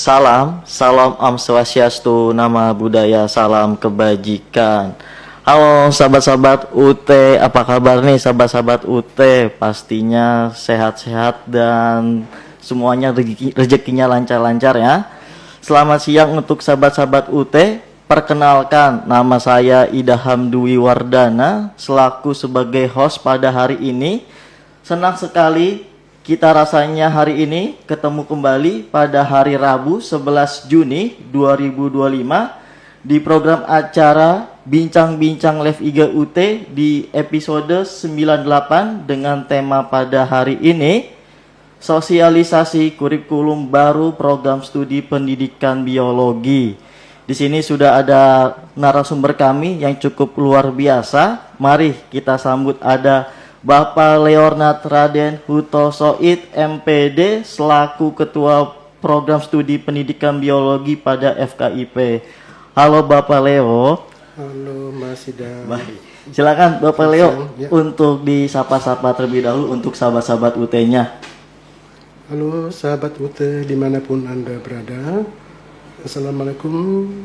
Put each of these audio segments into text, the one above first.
Salam Om Swastiastu, nama budaya, salam kebajikan. Halo sahabat-sahabat UT, apa kabar nih sahabat-sahabat UT? Pastinya sehat-sehat dan semuanya rezekinya lancar-lancar ya. Selamat siang untuk sahabat-sahabat UT. Perkenalkan, nama saya Idaham Dwi Wardana selaku sebagai host pada hari ini. Senang sekali kita rasanya hari ini ketemu kembali pada hari Rabu 11 Juni 2025 di program acara Bincang-Bincang Live IGA UT di episode 98 dengan tema pada hari ini sosialisasi kurikulum baru program studi pendidikan biologi. Di sini sudah ada narasumber kami yang cukup luar biasa. Mari kita sambut ada Bapak Leonard Raden Hutosoid MPD selaku Ketua Program Studi Pendidikan Biologi pada FKIP. Halo Bapak Leo. Halo Mas Ida. Baik. Silakan Bapak Leo ya, untuk disapa-sapa terlebih dahulu untuk sahabat-sahabat UT-nya. Halo sahabat UT dimanapun Anda berada. Assalamualaikum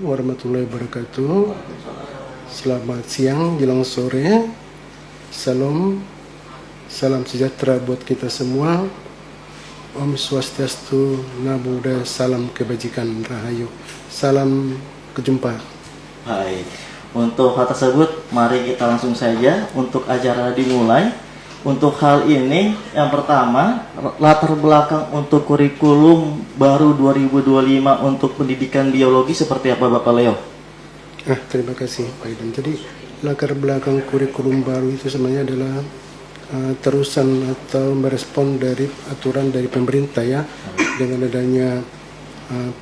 warahmatullahi wabarakatuh. Selamat siang jelang sore. Salam sejahtera buat kita semua. Om Swastiastu, Namo Buddhaya, salam kebajikan, rahayu. Salam kejumpa. Baik. Untuk hal tersebut, mari kita langsung saja untuk acara dimulai. Untuk hal ini, yang pertama, latar belakang untuk kurikulum baru 2025 untuk pendidikan biologi seperti apa Bapak Leo? Terima kasih Pak Idam. Jadi, latar belakang kurikulum baru itu sebenarnya adalah terusan atau merespon dari aturan dari pemerintah ya, dengan adanya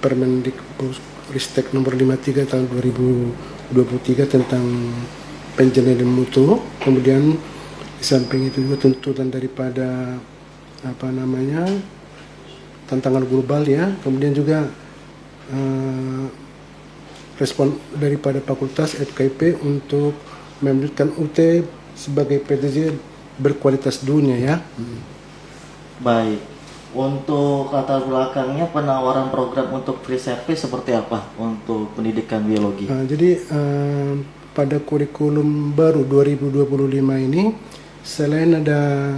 Permendikbudristek nomor 53 tahun 2023 tentang penjenengan mutu. Kemudian di samping itu juga tuntutan daripada tantangan global ya. Kemudian juga respon daripada fakultas FKIP untuk memberikan UT sebagai PTJ berkualitas dunia ya. Baik. Untuk latar belakangnya penawaran program untuk free service seperti apa untuk pendidikan biologi? Jadi pada kurikulum baru 2025 ini selain ada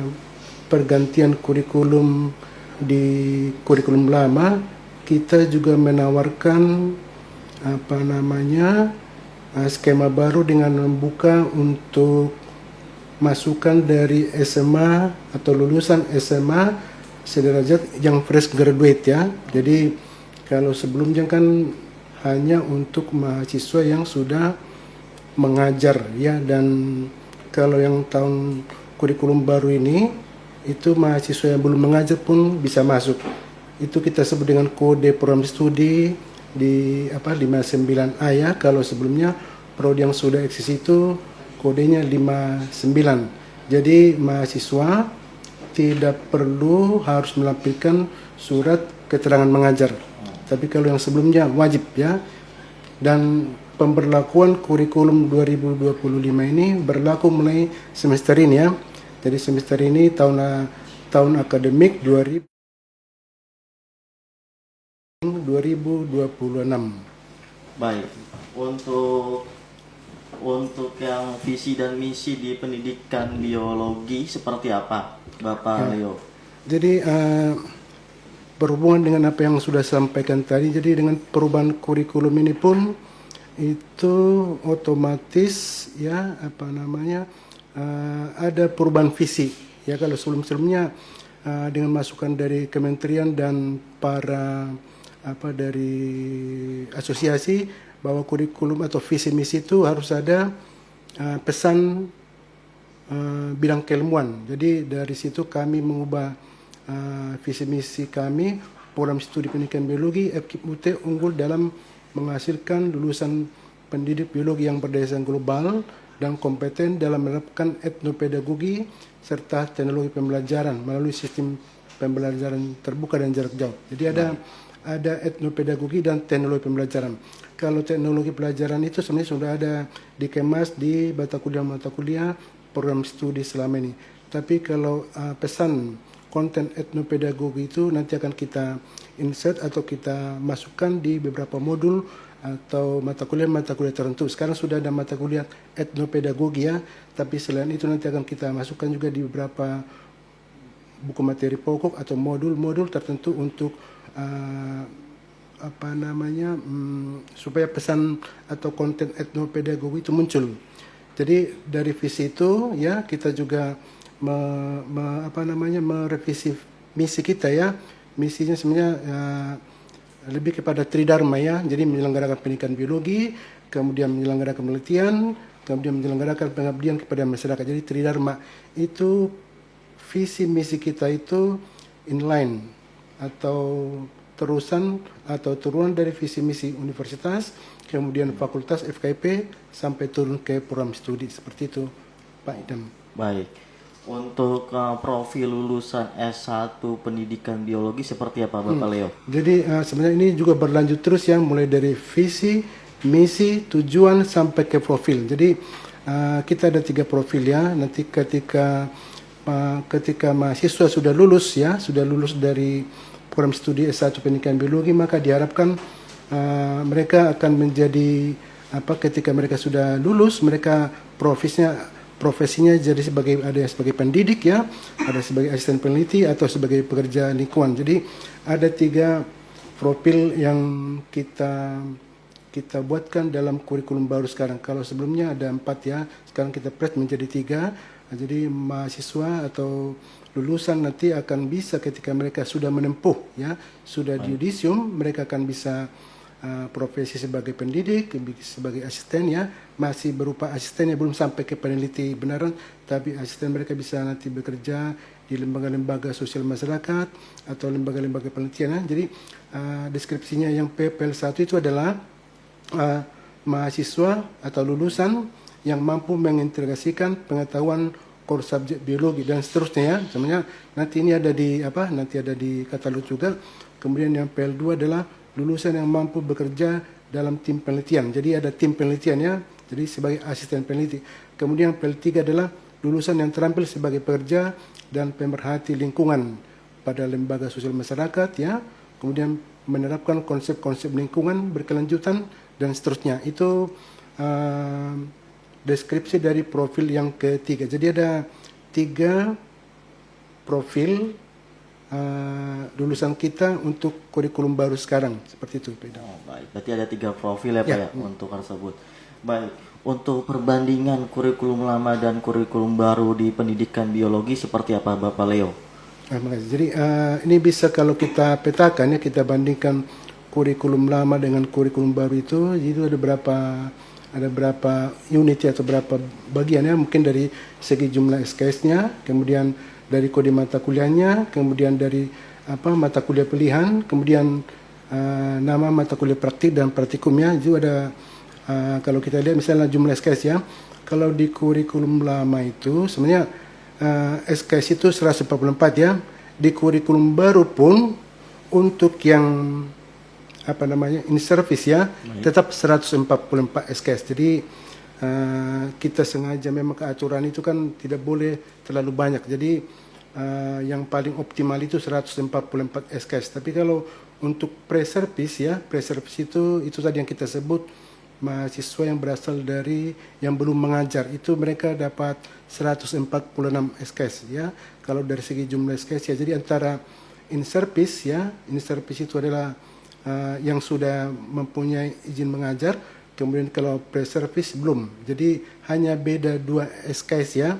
pergantian kurikulum di kurikulum lama, kita juga menawarkan skema baru dengan membuka untuk masukan dari SMA atau lulusan SMA sederajat yang fresh graduate ya. Jadi kalau sebelumnya kan hanya untuk mahasiswa yang sudah mengajar ya, dan kalau yang tahun kurikulum baru ini itu mahasiswa yang belum mengajar pun bisa masuk. Itu kita sebut dengan kode program studi di 59A ya. Kalau sebelumnya prodi yang sudah eksis itu kodenya 59. Jadi mahasiswa tidak perlu harus melampirkan surat keterangan mengajar. Tapi kalau yang sebelumnya wajib ya. Dan pemberlakuan kurikulum 2025 ini berlaku mulai semester ini ya. Jadi semester ini tahun akademik 2026. Baik. Untuk yang visi dan misi di pendidikan biologi seperti apa, Bapak Leo? Jadi berhubungan dengan apa yang sudah sampaikan tadi, jadi dengan perubahan kurikulum ini pun itu otomatis ya ada perubahan visi ya. Kalau sebelumnya dengan masukan dari kementerian dan para dari asosiasi bahwa kurikulum atau visi misi itu harus ada pesan bidang keilmuan. Jadi dari situ kami mengubah visi misi kami, program studi pendidikan biologi FKIP UT unggul dalam menghasilkan lulusan pendidik biologi yang berdasarkan global dan kompeten dalam menerapkan etnopedagogi serta teknologi pembelajaran melalui sistem pembelajaran terbuka dan jarak jauh. Jadi ada etnopedagogi dan teknologi pembelajaran. Kalau teknologi pelajaran itu sebenarnya sudah ada dikemas di mata kuliah program studi selama ini. Tapi kalau pesan konten etnopedagogi itu nanti akan kita insert atau kita masukkan di beberapa modul atau mata kuliah tertentu. Sekarang sudah ada mata kuliah etnopedagogi ya, tapi selain itu nanti akan kita masukkan juga di beberapa buku materi pokok atau modul-modul tertentu untuk supaya pesan atau konten etnopedagogi itu muncul. Jadi dari visi itu ya kita juga merevisi misi kita ya. Misinya sebenarnya lebih kepada tridharma ya. Jadi menyelenggarakan pendidikan biologi, kemudian menyelenggarakan penelitian, kemudian menyelenggarakan pengabdian kepada masyarakat. Jadi tridharma itu visi misi kita itu inline atau terusan atau turunan dari visi misi universitas, kemudian fakultas FKIP sampai turun ke program studi seperti itu, Pak Idam. Baik. Untuk profil lulusan S1 pendidikan biologi seperti apa Bapak Leo? Jadi sebenarnya ini juga berlanjut terus ya, mulai dari visi, misi, tujuan sampai ke profil. Jadi kita ada 3 profil ya. Nanti ketika mahasiswa sudah lulus dari program studi S1 pendidikan biologi, maka diharapkan mereka akan menjadi ketika mereka sudah lulus, mereka profesinya jadi ada sebagai pendidik ya, ada sebagai asisten peneliti atau sebagai pekerja lingkungan. Jadi ada 3 profil yang kita buatkan dalam kurikulum baru sekarang. Kalau sebelumnya ada 4 ya, sekarang kita press menjadi 3. Jadi mahasiswa atau lulusan nanti akan bisa ketika mereka sudah menempuh ya, sudah di yudisium, mereka akan bisa profesi sebagai pendidik, sebagai asisten ya, masih berupa asisten yang belum sampai ke peneliti benaran, tapi asisten mereka bisa nanti bekerja di lembaga-lembaga sosial masyarakat atau lembaga-lembaga penelitian ya. Jadi deskripsinya yang PPL1 itu adalah mahasiswa atau lulusan yang mampu mengintegrasikan pengetahuan core subjek biologi dan seterusnya ya. Sebenarnya nanti ini ada di katalog juga. Kemudian yang PL2 adalah lulusan yang mampu bekerja dalam tim penelitian. Jadi ada tim penelitian ya, jadi sebagai asisten peneliti. Kemudian PL3 adalah lulusan yang terampil sebagai pekerja dan pemerhati lingkungan pada lembaga sosial masyarakat ya. Kemudian menerapkan konsep-konsep lingkungan berkelanjutan dan seterusnya. Itu deskripsi dari profil yang ketiga. Jadi ada 3 profil lulusan kita untuk kurikulum baru sekarang seperti itu. Baik, berarti ada 3 profil ya Pak ya untuk tersebut. Baik, untuk perbandingan kurikulum lama dan kurikulum baru di pendidikan biologi seperti apa Bapak Leo? Makasih. Jadi ini bisa kalau kita petakan ya, kita bandingkan kurikulum lama dengan kurikulum baru itu ada berapa unit atau berapa bagian ya, mungkin dari segi jumlah SKS-nya, kemudian dari kode mata kuliahnya, kemudian dari mata kuliah pilihan, kemudian nama mata kuliah praktik dan praktikumnya. Itu ada kalau kita lihat misalnya jumlah SKS ya. Kalau di kurikulum lama itu sebenarnya SKS itu 144 ya. Di kurikulum baru pun untuk yang in service ya, tetap 144 SKS. Jadi kita sengaja memang keaturan itu kan tidak boleh terlalu banyak. Jadi yang paling optimal itu 144 SKS. Tapi kalau untuk pre-service ya, pre-service itu tadi yang kita sebut mahasiswa yang berasal dari yang belum mengajar, itu mereka dapat 146 SKS ya. Kalau dari segi jumlah SKS ya, jadi antara in service itu adalah yang sudah mempunyai izin mengajar, kemudian kalau pre-service belum. Jadi hanya beda 2 SKS ya.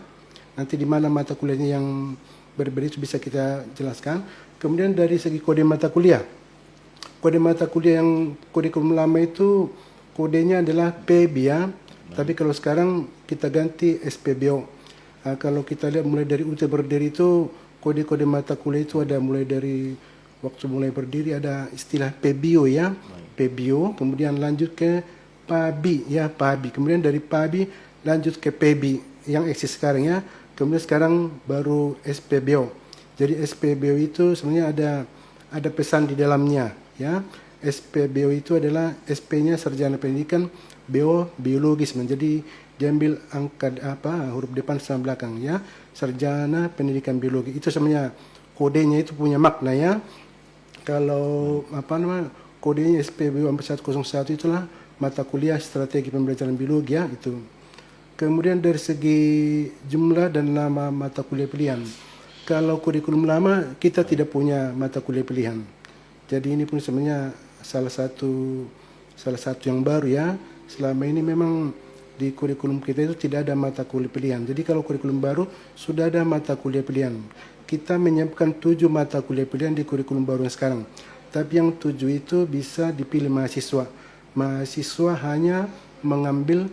Nanti di mana mata kuliahnya yang berbeda itu bisa kita jelaskan. Kemudian dari segi kode mata kuliah. Kode mata kuliah yang kurikulum lama itu kodenya adalah PB ya. Tapi kalau sekarang kita ganti SPBO. Kalau kita lihat mulai dari UT berdiri itu kode-kode mata kuliah itu ada mulai dari waktu mulai berdiri ada istilah PBio ya. PBio, kemudian lanjut ke PABI ya, PABI. Kemudian dari PABI lanjut ke PB yang eksis sekarang ya. Kemudian sekarang baru SPBO. Jadi SPBO itu sebenarnya ada pesan di dalamnya ya. SPBO itu adalah SP-nya sarjana pendidikan, BO biologis. Jadi diambil angka huruf depan sama belakang ya. Sarjana pendidikan biologi. Itu sebenarnya kodenya itu punya makna ya. Kalau kodenya SPBU 4101 itulah mata kuliah strategi pembelajaran biologi ya itu. Kemudian dari segi jumlah dan nama mata kuliah pilihan. Kalau kurikulum lama kita tidak punya mata kuliah pilihan. Jadi ini pun sebenarnya salah satu yang baru ya. Selama ini memang di kurikulum kita itu tidak ada mata kuliah pilihan. Jadi kalau kurikulum baru sudah ada mata kuliah pilihan. Kita menyiapkan 7 mata kuliah pilihan di kurikulum baru yang sekarang. Tapi yang 7 itu bisa dipilih mahasiswa. Mahasiswa hanya mengambil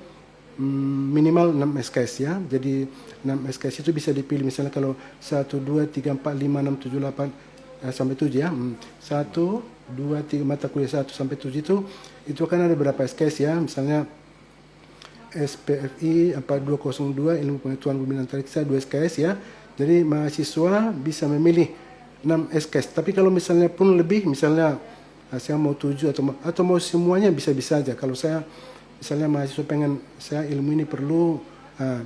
minimal 6 SKS ya. Jadi 6 SKS itu bisa dipilih misalnya kalau 1, 2, 3, 4, 5, 6, 7, 8 sampai 7 ya. 1, 2, 3 mata kuliah 1 sampai 7 itu akan ada berapa SKS ya. Misalnya SPFI 202 ilmu pengetahuan bumi dan antariksa 2 SKS ya. Jadi mahasiswa bisa memilih 6 SKS. Tapi kalau misalnya pun lebih, misalnya saya mau 7 atau mau semuanya bisa-bisa aja. Kalau saya misalnya mahasiswa pengen saya ilmu ini perlu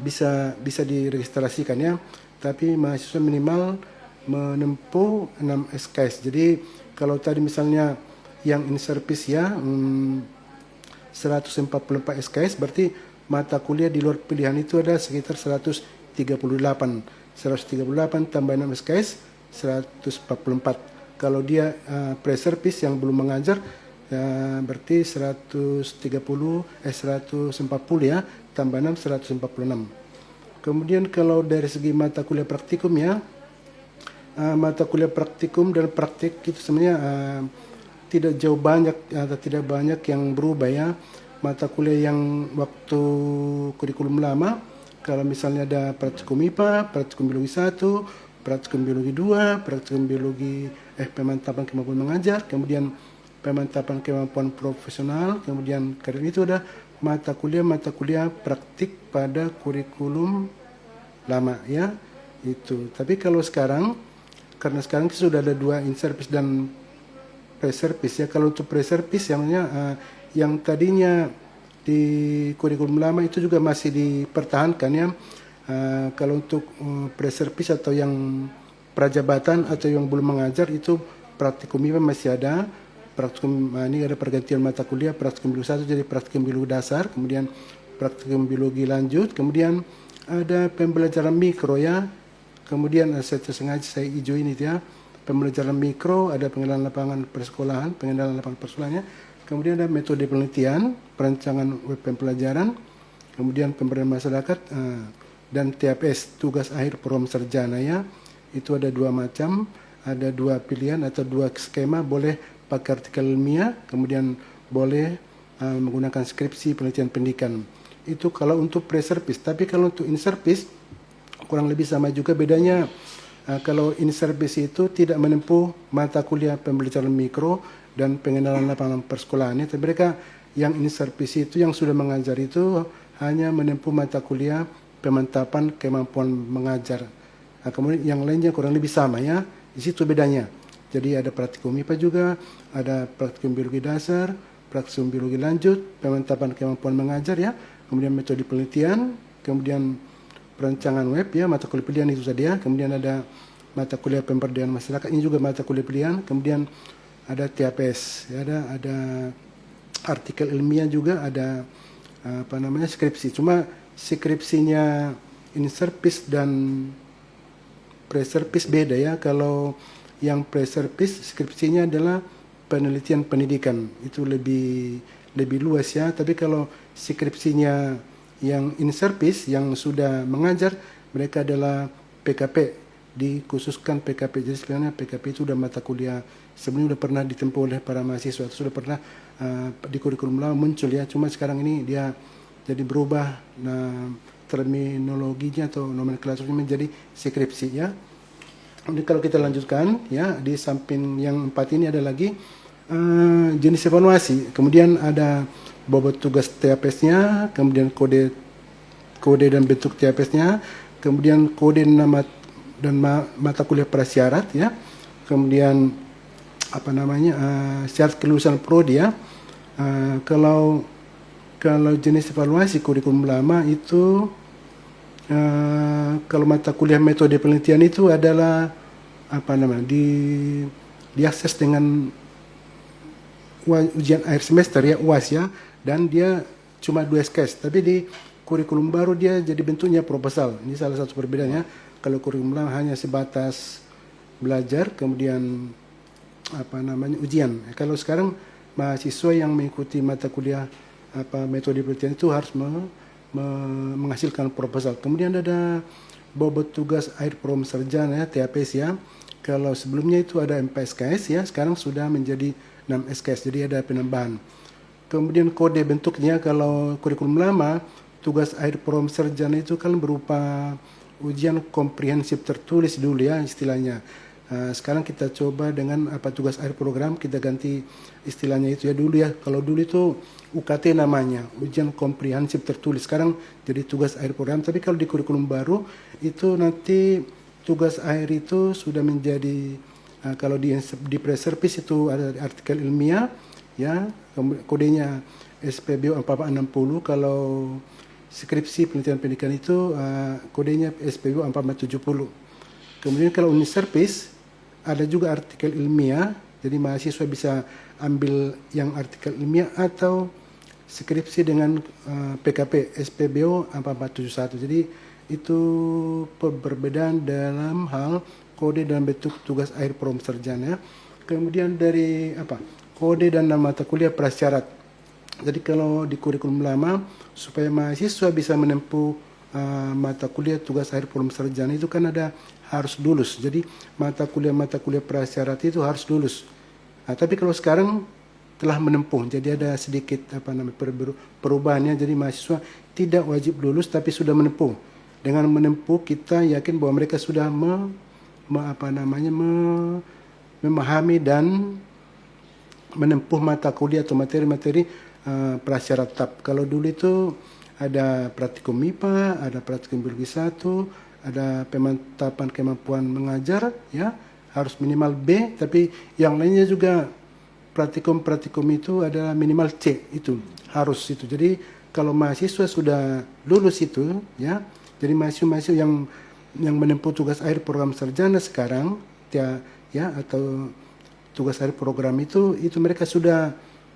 bisa diregistrasikan ya. Tapi mahasiswa minimal menempuh 6 SKS. Jadi kalau tadi misalnya yang in service ya 144 SKS berarti mata kuliah di luar pilihan itu ada sekitar 138 tambah 6 SKS 144. Kalau dia pre-service yang belum mengajar berarti 140 ya tambah 6 146. Kemudian kalau dari segi mata kuliah praktikum ya, mata kuliah praktikum dan praktik itu sebenarnya tidak jauh banyak atau tidak banyak yang berubah ya. Mata kuliah yang waktu kurikulum lama, kalau misalnya ada praktikum IPA, praktikum biologi 1, praktikum biologi 2, praktikum biologi pemantapan kemampuan mengajar, kemudian pemantapan kemampuan profesional, kemudian karir itu ada mata kuliah praktik pada kurikulum lama ya itu. Tapi kalau sekarang karena sekarang sudah ada 2 in service dan pre-service ya. Kalau untuk pre-service yang tadinya di kurikulum lama itu juga masih dipertahankan ya. Kalau untuk pre-service atau yang prajabatan atau yang belum mengajar itu praktikum IPA masih ada. Praktikum ini ada pergantian mata kuliah, praktikum biologi 1 jadi praktikum biologi dasar, kemudian praktikum biologi lanjut, kemudian ada pembelajaran mikro ya. Kemudian saya sengaja saya hijau ini ya. Pembelajaran mikro, ada pengenalan lapangan persekolahan, kemudian ada metode penelitian, perancangan web pembelajaran, kemudian pemberdayaan masyarakat dan TAPS, tugas akhir program sarjana ya. Itu ada 2 macam, ada 2 pilihan atau 2 skema, boleh pakai artikel ilmiah, kemudian boleh menggunakan skripsi penelitian pendidikan. Itu kalau untuk pre-service. Tapi kalau untuk in-service kurang lebih sama juga, bedanya kalau in-service itu tidak menempuh mata kuliah pembelajaran mikro dan pengenalan lapangan persekolahan. Tapi mereka yang in-service itu yang sudah mengajar itu hanya menempuh mata kuliah pemantapan kemampuan mengajar. Kemudian yang lainnya kurang lebih sama ya. Di situ bedanya. Jadi ada praktikum IPA juga, ada praktikum biologi dasar, praktikum biologi lanjut, pemantapan kemampuan mengajar ya, kemudian metode penelitian, kemudian perancangan web ya, mata kuliah pilihan itu saja. Kemudian ada mata kuliah pemberdayaan masyarakat, ini juga mata kuliah pilihan. Kemudian ada TAPS, ya, ada artikel ilmiah juga, ada skripsi. Cuma skripsinya in service dan pre-service beda ya. Kalau yang pre-service skripsinya adalah penelitian pendidikan, itu lebih luas ya. Tapi kalau skripsinya yang in service yang sudah mengajar, mereka adalah PKP, dikhususkan PKP. Jadi sebenarnya PKP itu sudah mata kuliah sebelumnya sudah pernah ditempuh oleh para mahasiswa, sudah pernah di kurikulum lama muncul ya. Cuma sekarang ini dia jadi berubah terminologinya atau nomenklaturnya menjadi skripsi ya. Jadi kalau kita lanjutkan ya, di samping yang 4 ini ada lagi jenis evaluasi. Kemudian ada bobot tugas TAPS-nya, kemudian kode dan bentuk TAPS-nya, kemudian kode nama dan mata kuliah prasyarat ya. Kemudian syarat kelulusan prodi ya. Kalau jenis evaluasi kurikulum lama itu kalau mata kuliah metode penelitian itu adalah apa namanya diakses dengan ujian akhir semester ya, UAS ya, dan dia cuma 2 SKS, tapi di kurikulum baru dia jadi bentuknya proposal. Ini salah satu perbedaannya. Kalau kurikulum lama hanya sebatas belajar, kemudian apa namanya ujian. Kalau sekarang mahasiswa yang mengikuti mata kuliah metode penelitian itu harus menghasilkan proposal. Kemudian ada bobot tugas akhir program sarjana ya, TAPS ya. Kalau sebelumnya itu ada 4 SKS ya, sekarang sudah menjadi 6 SKS, jadi ada penambahan. Kemudian kode bentuknya, kalau kurikulum lama tugas akhir program sarjana itu kan berupa ujian komprehensif tertulis dulu ya istilahnya. Sekarang kita coba dengan tugas akhir program, kita ganti istilahnya itu ya dulu ya. Kalau dulu itu UKT namanya, ujian komprehensif tertulis. Sekarang jadi tugas akhir program. Tapi kalau di kurikulum baru itu nanti tugas akhir itu sudah menjadi kalau di pre-service itu ada artikel ilmiah ya, kodenya SPBO 4460. Kalau skripsi penelitian pendidikan itu kodenya SPBO 4470. Kemudian kalau unit service ada juga artikel ilmiah, jadi mahasiswa bisa ambil yang artikel ilmiah atau skripsi dengan PKP SPBO 4471. Jadi itu perbedaan dalam hal kode dan bentuk tugas akhir program sarjana. Kemudian dari kode dan nama mata kuliah prasyarat. Jadi kalau di kurikulum lama supaya mahasiswa bisa menempuh mata kuliah tugas akhir program sarjana itu kan ada harus lulus. Jadi mata kuliah prasyarat itu harus lulus. Tapi kalau sekarang telah menempuh, jadi ada sedikit perubahannya. Jadi mahasiswa tidak wajib lulus tapi sudah menempuh. Dengan menempuh kita yakin bahwa mereka sudah memahami dan menempuh mata kuliah atau materi-materi prasyarat TAP. Kalau dulu itu ada praktikum MIPA, ada praktikum biologi 1, ada pemantapan kemampuan mengajar ya, harus minimal B, tapi yang lainnya juga praktikum itu ada minimal C, itu harus itu. Jadi kalau mahasiswa sudah lulus itu ya, jadi mahasiswa yang menempuh tugas akhir program sarjana sekarang ya atau tugas akhir program itu mereka sudah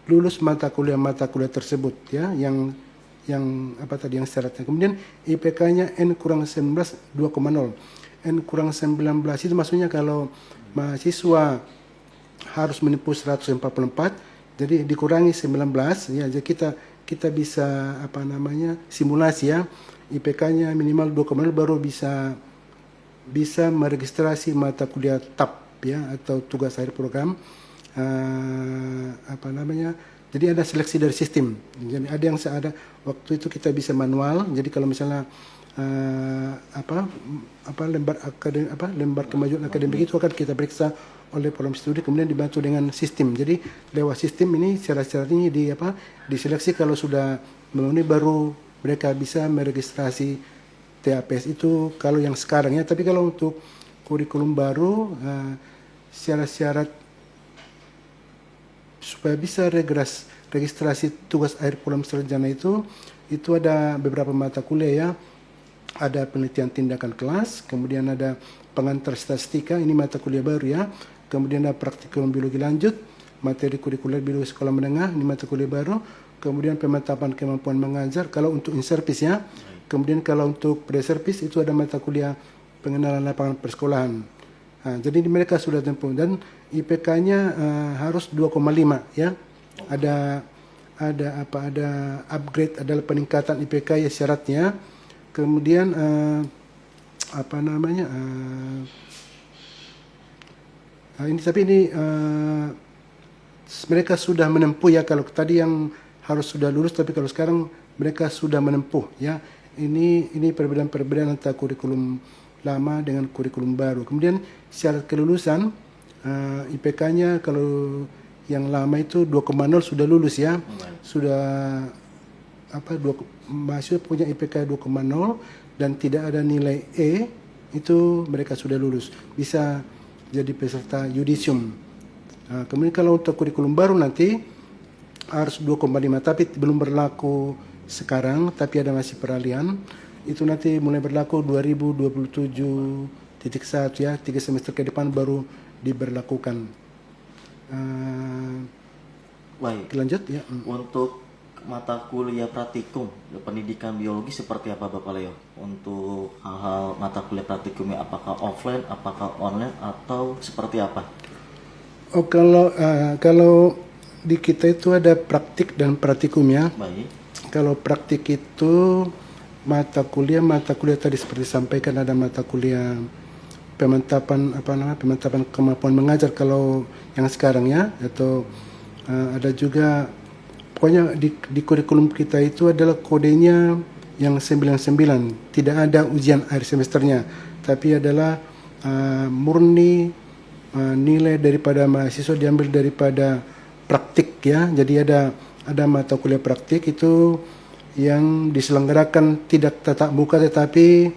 lulus mata kuliah tersebut ya, yang syaratnya. Kemudian IPK-nya N-19 2,0. N-19 itu maksudnya kalau mahasiswa harus menempuh 144, jadi dikurangi 19 ya, jadi kita bisa simulasi ya, IPK-nya minimal 2,0 baru bisa meregistrasi mata kuliah TAP ya atau tugas akhir program. Jadi ada seleksi dari sistem. Jadi ada waktu itu kita bisa manual. Jadi kalau misalnya lembar kemajuan akademik itu akan kita periksa oleh program studi, kemudian dibantu dengan sistem. Jadi lewat sistem ini syarat-syarat ini diseleksi, kalau sudah memenuhi baru mereka bisa meregistrasi TAPS itu kalau yang sekarang ya. Tapi kalau untuk kurikulum baru syarat-syarat supaya bisa registrasi tugas akhir program sarjana itu ada beberapa mata kuliah ya. Ada penelitian tindakan kelas, kemudian ada pengantar statistika, ini mata kuliah baru ya. Kemudian ada praktikum biologi lanjut, materi kurikuler biologi sekolah menengah, ini mata kuliah baru. Kemudian pemantapan kemampuan mengajar kalau untuk in-service ya. Kemudian kalau untuk pre-service itu ada mata kuliah pengenalan lapangan persekolahan. Jadi mereka sudah tempuh dan IPK-nya harus 2,5 ya. Ada upgrade, adalah peningkatan IPK ya syaratnya. Kemudian mereka sudah menempuh ya. Kalau tadi yang harus sudah lulus, tapi kalau sekarang mereka sudah menempuh ya. Ini perbedaan antara kurikulum lama dengan kurikulum baru. Kemudian syarat kelulusan IPK-nya kalau yang lama itu 2,0 sudah lulus ya. Sudah mahasiswa punya IPK 2,0 dan tidak ada nilai E, itu mereka sudah lulus, bisa jadi peserta yudisium. Kemudian kalau untuk kurikulum baru nanti harus 2,5, tapi belum berlaku sekarang, tapi ada masih peralihan. Itu nanti mulai berlaku 2027 3.1 ya, 3 semester ke depan baru diberlakukan. Baik. Lanjut ya. Untuk mata kuliah praktikum pendidikan biologi seperti apa Bapak Leo? Untuk hal-hal mata kuliah praktikumnya apakah offline, apakah online atau seperti apa? Oh, kalau di kita itu ada praktik dan praktikum ya. Baik. Kalau praktik itu mata kuliah tadi seperti disampaikan, ada mata kuliah pemantapan kemampuan mengajar kalau yang sekarang ya, atau ada juga pokoknya di kurikulum kita itu adalah kodenya yang 99, tidak ada ujian akhir semesternya, tapi adalah murni nilai daripada mahasiswa diambil daripada praktik ya. Jadi ada mata kuliah praktik itu yang diselenggarakan tidak tatap muka tetapi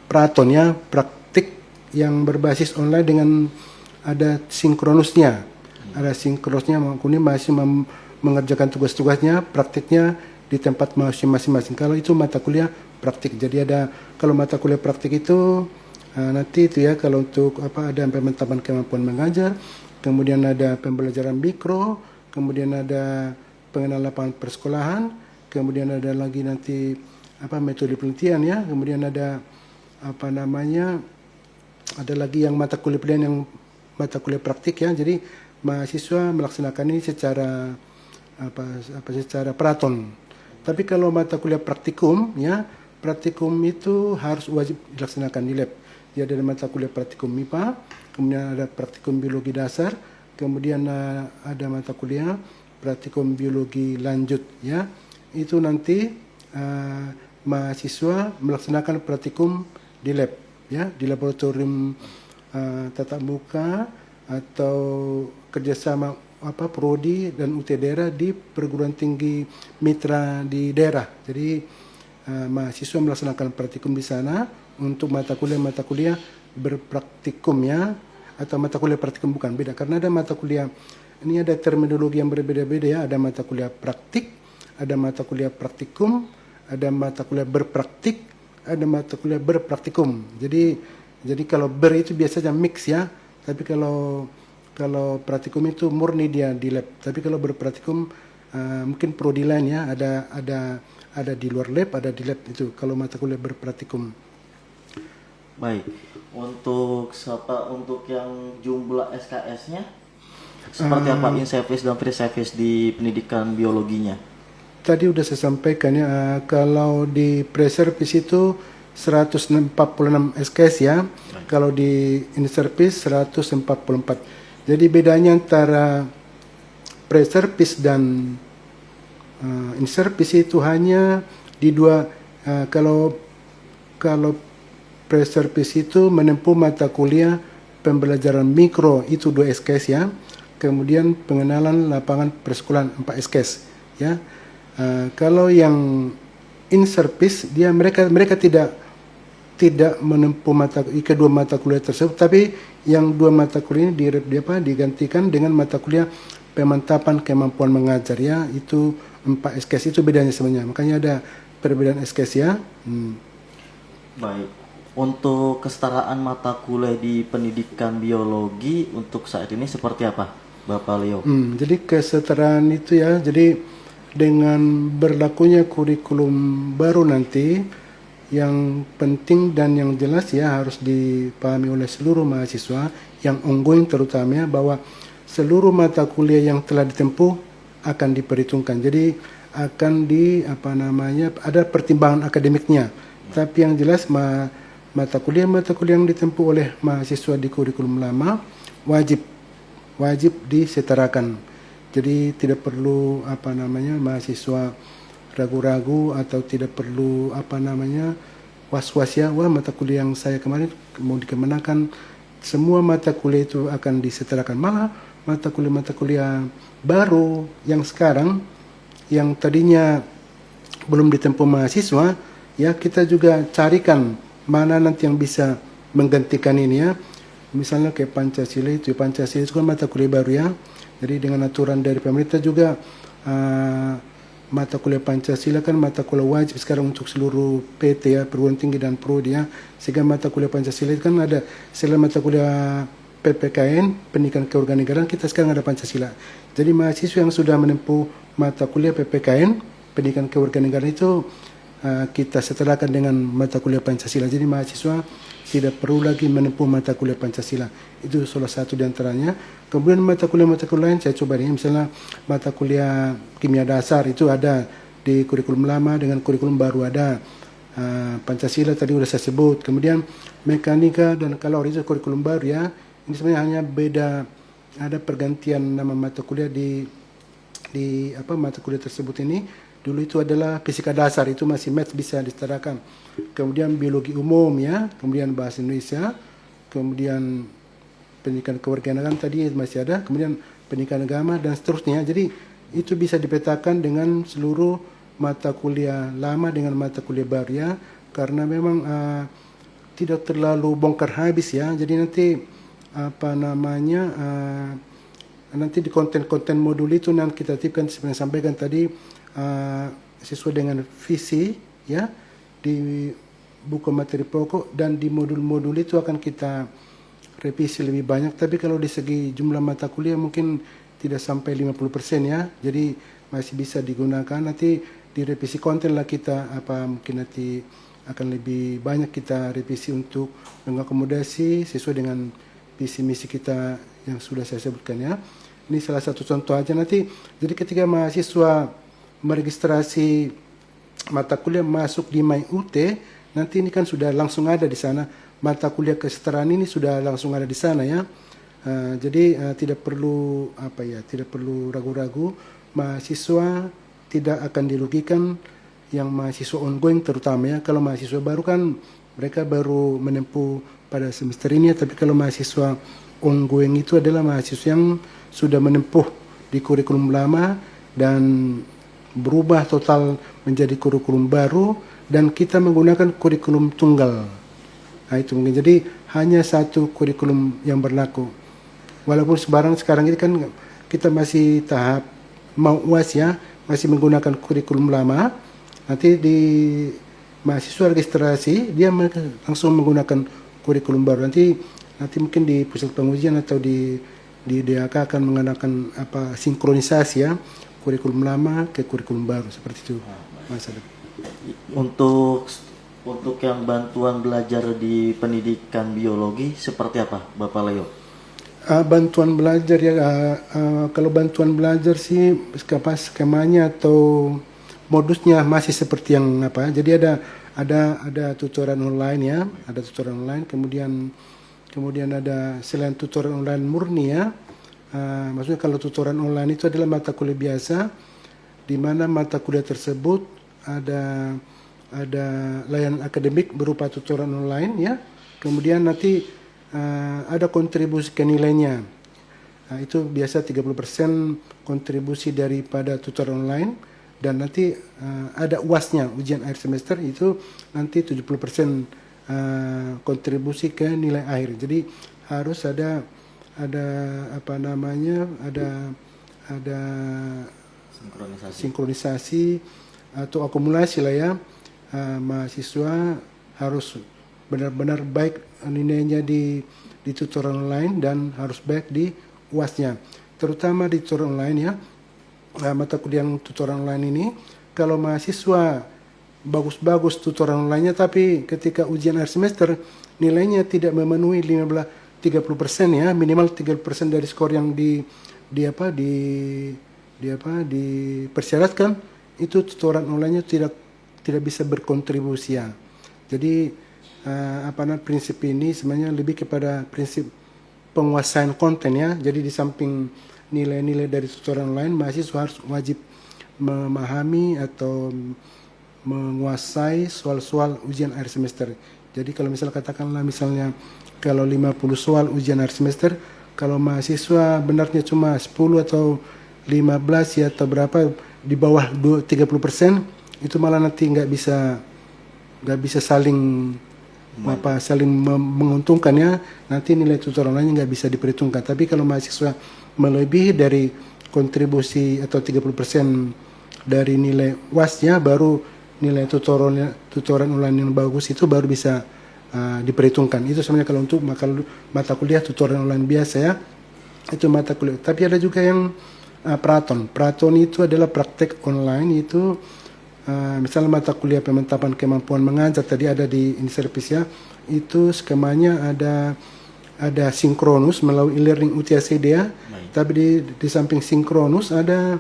praton ya, praktik yang berbasis online dengan ada sinkronusnya. Ada sinkronusnya, maksudnya masih mengerjakan tugas-tugasnya, praktiknya di tempat masing-masing. Kalau itu mata kuliah praktik. Jadi kalau mata kuliah praktik itu nanti itu ya, kalau untuk ada pemantapan kemampuan mengajar, kemudian ada pembelajaran mikro, kemudian ada pengenalan lapangan persekolahan, kemudian ada lagi nanti metode penelitian ya, kemudian ada ada lagi yang mata kuliah pilihan yang mata kuliah praktik ya. Jadi mahasiswa melaksanakan ini secara secara praton. Tapi kalau mata kuliah praktikum ya, praktikum itu harus wajib dilaksanakan di lab. Jadi ada mata kuliah praktikum MIPA, kemudian ada praktikum biologi dasar, kemudian ada mata kuliah praktikum biologi lanjut ya. Itu nanti mahasiswa melaksanakan praktikum di lab ya, di laboratorium tatap muka atau kerjasama prodi dan UT daerah di perguruan tinggi mitra di daerah. Jadi mahasiswa melaksanakan praktikum di sana untuk mata kuliah berpraktikum ya, atau mata kuliah praktikum bukan, beda karena ada mata kuliah ini ada terminologi yang berbeda-beda ya. Ada mata kuliah praktik, ada mata kuliah praktikum, ada mata kuliah berpraktik, ada mata kuliah berpraktikum. Jadi kalau itu biasanya mix ya. Tapi kalau praktikum itu murni dia di lab. Tapi kalau berpraktikum mungkin prodi lain ya, ada di luar lab, ada di lab itu kalau mata kuliah berpraktikum. Baik. Untuk yang jumlah SKS-nya seperti apa in service dan free service di pendidikan biologinya? Tadi udah saya sampaikan ya, kalau di pre-service itu 146 SKS ya. Kalau di in-service 144. Jadi bedanya antara pre-service dan in-service itu hanya di dua. Kalau pre-service itu menempuh mata kuliah pembelajaran mikro itu 2 SKS ya. Kemudian pengenalan lapangan persekolahan 4 SKS ya. Kalau yang in service mereka tidak menempuh kedua mata kuliah tersebut, tapi yang 2 mata kuliah ini digantikan dengan mata kuliah pemantapan kemampuan mengajar ya, itu 4 SKS. Itu bedanya sebenarnya, makanya ada perbedaan SKS ya. Baik. Untuk kesetaraan mata kuliah di pendidikan biologi untuk saat ini seperti apa Bapak Leo? Jadi kesetaraan itu ya, jadi dengan berlakunya kurikulum baru nanti, yang penting dan yang jelas ya harus dipahami oleh seluruh mahasiswa yang ongoing terutama bahwa seluruh mata kuliah yang telah ditempuh akan diperhitungkan. Jadi akan ada pertimbangan akademiknya. Tapi yang jelas mata kuliah yang ditempuh oleh mahasiswa di kurikulum lama wajib disetarakan. Jadi tidak perlu mahasiswa ragu-ragu atau tidak perlu was-was ya, mata kuliah yang saya kemarin mau dikemenakan. Semua mata kuliah itu akan disetarakan. Malah mata kuliah baru yang sekarang yang tadinya belum ditempuh mahasiswa ya, kita juga carikan mana nanti yang bisa menggantikan ini ya. Misalnya kayak Pancasila itu kan mata kuliah baru ya. Jadi dengan aturan dari pemerintah juga mata kuliah Pancasila kan mata kuliah wajib sekarang untuk seluruh PT ya, perguruan tinggi dan prodi ya. Sehingga mata kuliah Pancasila itu kan ada selain mata kuliah PPKN, pendidikan kewarganegaraan, kita sekarang ada Pancasila. Jadi mahasiswa yang sudah menempuh mata kuliah PPKN, pendidikan kewarganegaraan itu kita setelahkan dengan mata kuliah Pancasila. Jadi mahasiswa tidak perlu lagi menempuh mata kuliah Pancasila. Itu salah satu di antaranya. Kemudian mata kuliah lain saya coba nih, misalnya mata kuliah kimia dasar itu ada di kurikulum lama dengan kurikulum baru ada. Pancasila tadi sudah saya sebut. Kemudian mekanika dan kalori itu kurikulum baru ya. Ini sebenarnya hanya beda, ada pergantian nama mata kuliah di mata kuliah tersebut ini. Dulu itu adalah fisika dasar, itu masih maths bisa disetarakan. Kemudian biologi umum ya, kemudian bahasa Indonesia, kemudian pendidikan kewarganegaraan tadi masih ada, kemudian pendidikan agama dan seterusnya. Jadi itu bisa dipetakan dengan seluruh mata kuliah lama dengan mata kuliah baru ya, karena memang tidak terlalu bongkar habis ya. Jadi nanti nanti di konten-konten modul itu nanti kita tipkan seperti yang sampaikan tadi sesuai dengan visi ya di buku materi pokok, dan di modul-modul itu akan kita revisi lebih banyak. Tapi kalau di segi jumlah mata kuliah mungkin tidak sampai 50% ya. Jadi masih bisa digunakan. Nanti di revisi konten lah kita mungkin nanti akan lebih banyak kita revisi untuk mengakomodasi sesuai dengan visi misi kita yang sudah saya sebutkan ya. Ini salah satu contoh aja nanti. Jadi ketika mahasiswa meregistrasi mata kuliah masuk di MyUT, nanti ini kan sudah langsung ada di sana. Mata kuliah kesetaraan ini sudah langsung ada di sana ya. Jadi tidak perlu tidak perlu ragu-ragu. Mahasiswa tidak akan dirugikan, yang mahasiswa ongoing terutama ya. Kalau mahasiswa baru kan mereka baru menempuh pada semester ini ya. Tapi kalau mahasiswa ongoing itu adalah mahasiswa yang sudah menempuh di kurikulum lama dan berubah total menjadi kurikulum baru, dan kita menggunakan kurikulum tunggal. Nah, itu mungkin jadi hanya satu kurikulum yang berlaku. Walaupun sekarang ini kan kita masih tahap mau UAS ya, masih menggunakan kurikulum lama. Nanti di mahasiswa registrasi dia langsung menggunakan kurikulum baru. Nanti mungkin di pusat pengujian atau di DAK akan menggunakan sinkronisasi ya, kurikulum lama ke kurikulum baru seperti itu Mas Adam. Untuk yang bantuan belajar di pendidikan biologi seperti apa Bapak Leo? Bantuan belajar ya, kalau bantuan belajar sih skemanya atau modusnya masih seperti yang jadi ada tutoran online ya, ada tutoran online, kemudian ada selain tutoran online murni ya. Maksudnya kalau tutoran online itu adalah mata kuliah biasa, di mana mata kuliah tersebut ada layanan akademik berupa tutoran online ya. Kemudian nanti ada kontribusi ke nilainya. Itu biasa 30% kontribusi daripada tutoran online, dan nanti ada UAS-nya, ujian akhir semester, itu nanti 70% kontribusi ke nilai akhir. Jadi harus ada sinkronisasi atau akumulasi lah ya. Mahasiswa harus benar-benar baik nilainya di tutoran online dan harus baik di UAS-nya. Terutama di tutoran online ya, mata kuliah yang tutoran online ini, kalau mahasiswa bagus-bagus tutoran online-nya tapi ketika ujian akhir semester nilainya tidak memenuhi 30% ya, minimal 30% dari skor yang dipersyaratkan, itu tutoran online-nya tidak bisa berkontribusi ya. Jadi prinsip ini sebenarnya lebih kepada prinsip penguasaan konten ya. Jadi di samping nilai-nilai dari tutoran online, mahasiswa harus wajib memahami atau menguasai soal-soal ujian akhir semester. Jadi kalau misalnya kalau 50 soal ujian akhir semester, kalau mahasiswa benarnya cuma 10 atau 15 ya atau berapa, di bawah 30%, itu malah nanti nggak bisa saling menguntungkan ya. Nanti nilai tutoran lainnya nggak bisa diperhitungkan. Tapi kalau mahasiswa melebihi dari kontribusi atau 30% dari nilai UAS-nya, baru nilai tutoran online yang bagus itu baru bisa diperhitungkan. Itu sebenarnya kalau untuk mata kuliah tutoran online biasa ya, itu mata kuliah. Tapi ada juga yang praton. Praton itu adalah praktek online, itu misalnya mata kuliah pemantapan kemampuan mengajar tadi ada di Inservice ya, itu skemanya ada sinkronus melalui e-learning UTSD ya. Tapi di samping sinkronus ada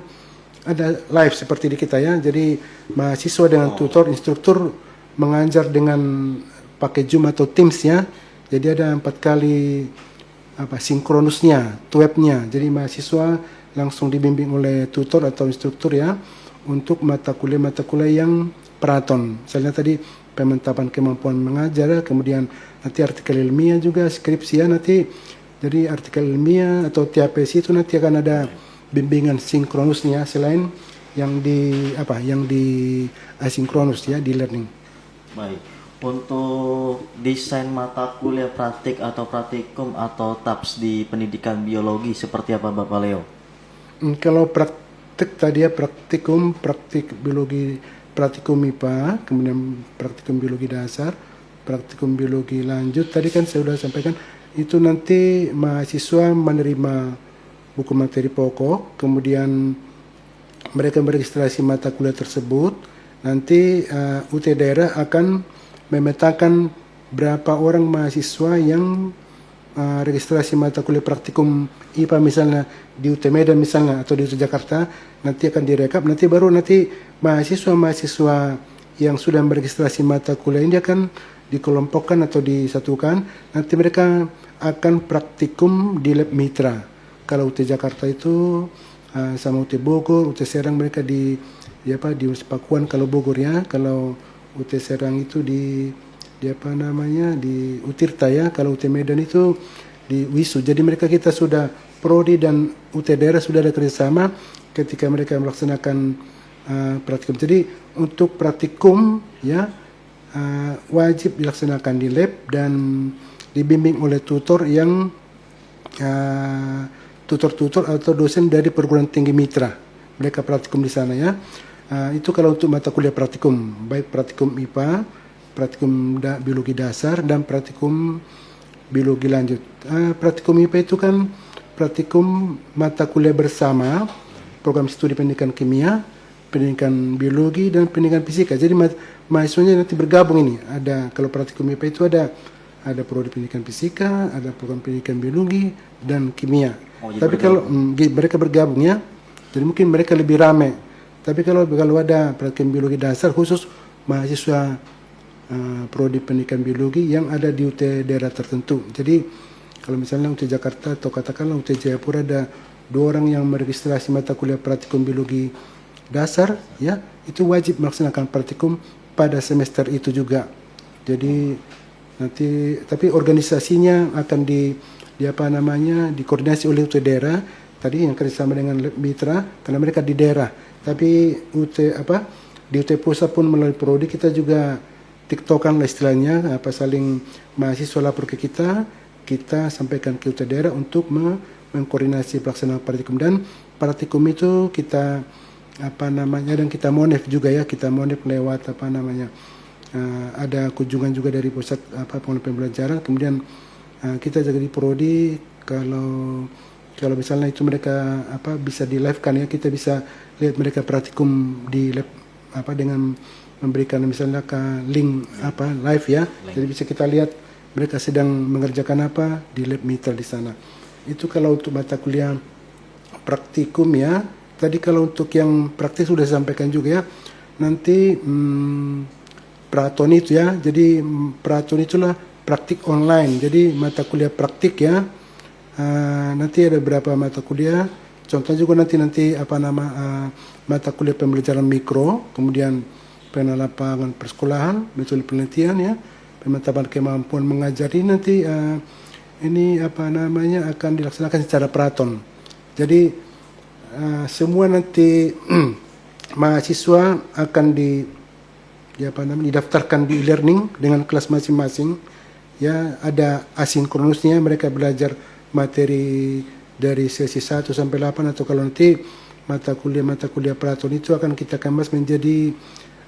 live seperti di kita ya. Jadi mahasiswa dengan tutor, instruktur mengajar dengan pakai Zoom atau Teams ya. Jadi ada 4 kali sinkronusnya, webnya. Jadi mahasiswa langsung dibimbing oleh tutor atau instruktur ya untuk mata kuliah yang praton. Misalnya tadi pemantapan kemampuan mengajar, kemudian nanti artikel ilmiah juga, skripsi ya nanti. Jadi artikel ilmiah atau TAPS itu nanti akan ada bimbingan sinkronusnya selain yang di asinkronus ya di learning. Baik. Untuk desain mata kuliah praktik atau praktikum atau TAPS di pendidikan biologi seperti apa Bapak Leo? Kalau praktik tadi ya praktik biologi, praktikum IPA, kemudian praktikum biologi dasar, praktikum biologi lanjut. Tadi kan saya sudah sampaikan itu nanti mahasiswa menerima buku materi pokok, kemudian mereka meregistrasi mata kuliah tersebut. Nanti UT daerah akan memetakan berapa orang mahasiswa yang registrasi mata kuliah praktikum IPA misalnya di UT Medan misalnya atau di UT Jakarta, nanti akan direkap. Nanti baru mahasiswa-mahasiswa yang sudah meregistrasi mata kuliah ini akan dikelompokkan atau disatukan. Nanti mereka akan praktikum di lab mitra. Kalau UT Jakarta itu sama UT Bogor, UT Serang mereka di Pakuan kalau Bogor ya. Kalau UT Serang itu di Utirta ya. Kalau UT Medan itu di Wisu. Jadi kita sudah prodi dan UT daerah sudah ada kerjasama ketika mereka melaksanakan praktikum. Jadi untuk praktikum ya wajib dilaksanakan di lab dan dibimbing oleh tutor yang tutor atau dosen dari perguruan tinggi mitra. Mereka praktikum di sana ya. Itu kalau untuk mata kuliah praktikum, baik praktikum IPA, praktikum biologi dasar, dan praktikum biologi lanjut. Praktikum IPA itu kan praktikum mata kuliah bersama, program studi pendidikan kimia, pendidikan biologi, dan pendidikan fisika. Jadi mahasiswanya nanti bergabung ini. Kalau praktikum IPA itu ada prodi pendidikan fisika, ada program pendidikan biologi, dan kimia. Tapi kalau mereka bergabung ya, jadi mungkin mereka lebih ramai. Tapi kalau ada praktikum biologi dasar khusus mahasiswa prodi pendidikan biologi yang ada di UT daerah tertentu. Jadi kalau misalnya UT Jakarta atau katakanlah UT Jayapura ada 2 orang yang meregistrasi mata kuliah praktikum biologi dasar, ya itu wajib melaksanakan praktikum pada semester itu juga. Jadi nanti tapi organisasinya akan dikoordinasi oleh UT daerah tadi yang kerjasama dengan mitra karena mereka di daerah. Tapi di UT pusat pun melalui prodi kita juga tiktokan lah istilahnya, saling mahasiswa lapor ke kita sampaikan ke UT daerah untuk mengkoordinasi pelaksanaan praktikum, dan praktikum itu kita dan kita monef juga ya, kita monef lewat ada kunjungan juga dari pusat pengelola pembelajaran. Kemudian kita jaga di prodi kalau misalnya itu mereka bisa di live kan ya, kita bisa lihat mereka praktikum di lab dengan memberikan misalnya link live ya. Jadi bisa kita lihat mereka sedang mengerjakan apa di lab mitra di sana. Itu kalau untuk mata kuliah praktikum ya. Tadi kalau untuk yang praktis sudah sampaikan juga ya. Nanti praton itu ya. Jadi praton itulah praktik online. Jadi mata kuliah praktik ya. Nanti ada beberapa mata kuliah. Contohnya juga nanti mata kuliah pembelajaran mikro, kemudian penerapan persekolahan, metode penelitian ya, pemantapan kemampuan mengajar ini nanti akan dilaksanakan secara praton. Jadi semua nanti mahasiswa akan didaftarkan di e-learning dengan kelas masing-masing. Ya, ada asinkronusnya, mereka belajar materi dari sesi 1 sampai 8, atau kalau nanti mata kuliah Platon itu akan kita kemas menjadi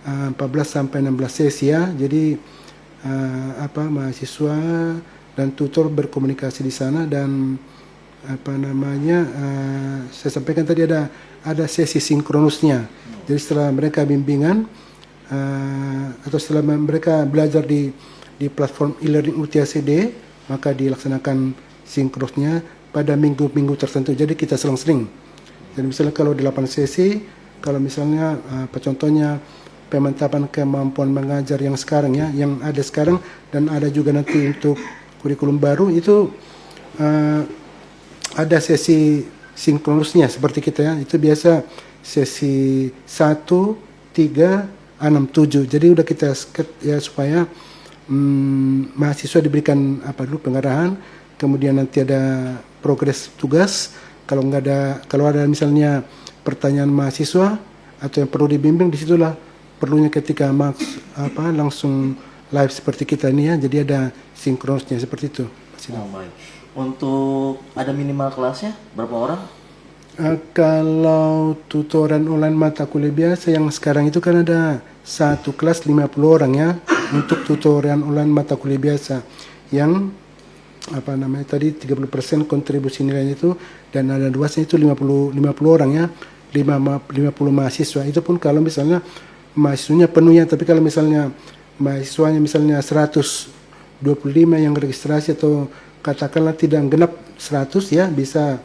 14 sampai 16 sesi ya. Jadi mahasiswa dan tutor berkomunikasi di sana, dan saya sampaikan tadi ada sesi sinkronusnya. Jadi setelah mereka bimbingan atau setelah mereka belajar di platform e-learning UTACD, maka dilaksanakan sinkronusnya pada minggu-minggu tertentu. Jadi kita selang-seling. Jadi misalnya kalau 8 sesi, kalau misalnya contohnya pemantapan kemampuan mengajar yang sekarang ya, yang ada sekarang dan ada juga nanti untuk kurikulum baru itu ada sesi sinkronusnya seperti kita ya. Itu biasa sesi 1, 3, 6, 7. Jadi udah kita sket ya supaya mahasiswa diberikan pengarahan, kemudian nanti ada progres tugas. Kalau ada misalnya pertanyaan mahasiswa atau yang perlu dibimbing, disitulah perlunya ketika langsung live seperti kita ini ya. Jadi ada sinkronusnya seperti itu. Baik. Untuk ada minimal kelasnya berapa orang? Kalau tutoran online mata kuliah biasa yang sekarang itu kan ada satu kelas 50 orang ya. Untuk tutoran online mata kuliah biasa yang tadi 30% kontribusi nilainya itu, dan ada luasnya itu 50 orang ya, 50 mahasiswa. Itu pun kalau misalnya mahasiswanya penuh ya. Tapi kalau misalnya mahasiswanya misalnya 125 yang registrasi, atau katakanlah tidak genap 100 ya, bisa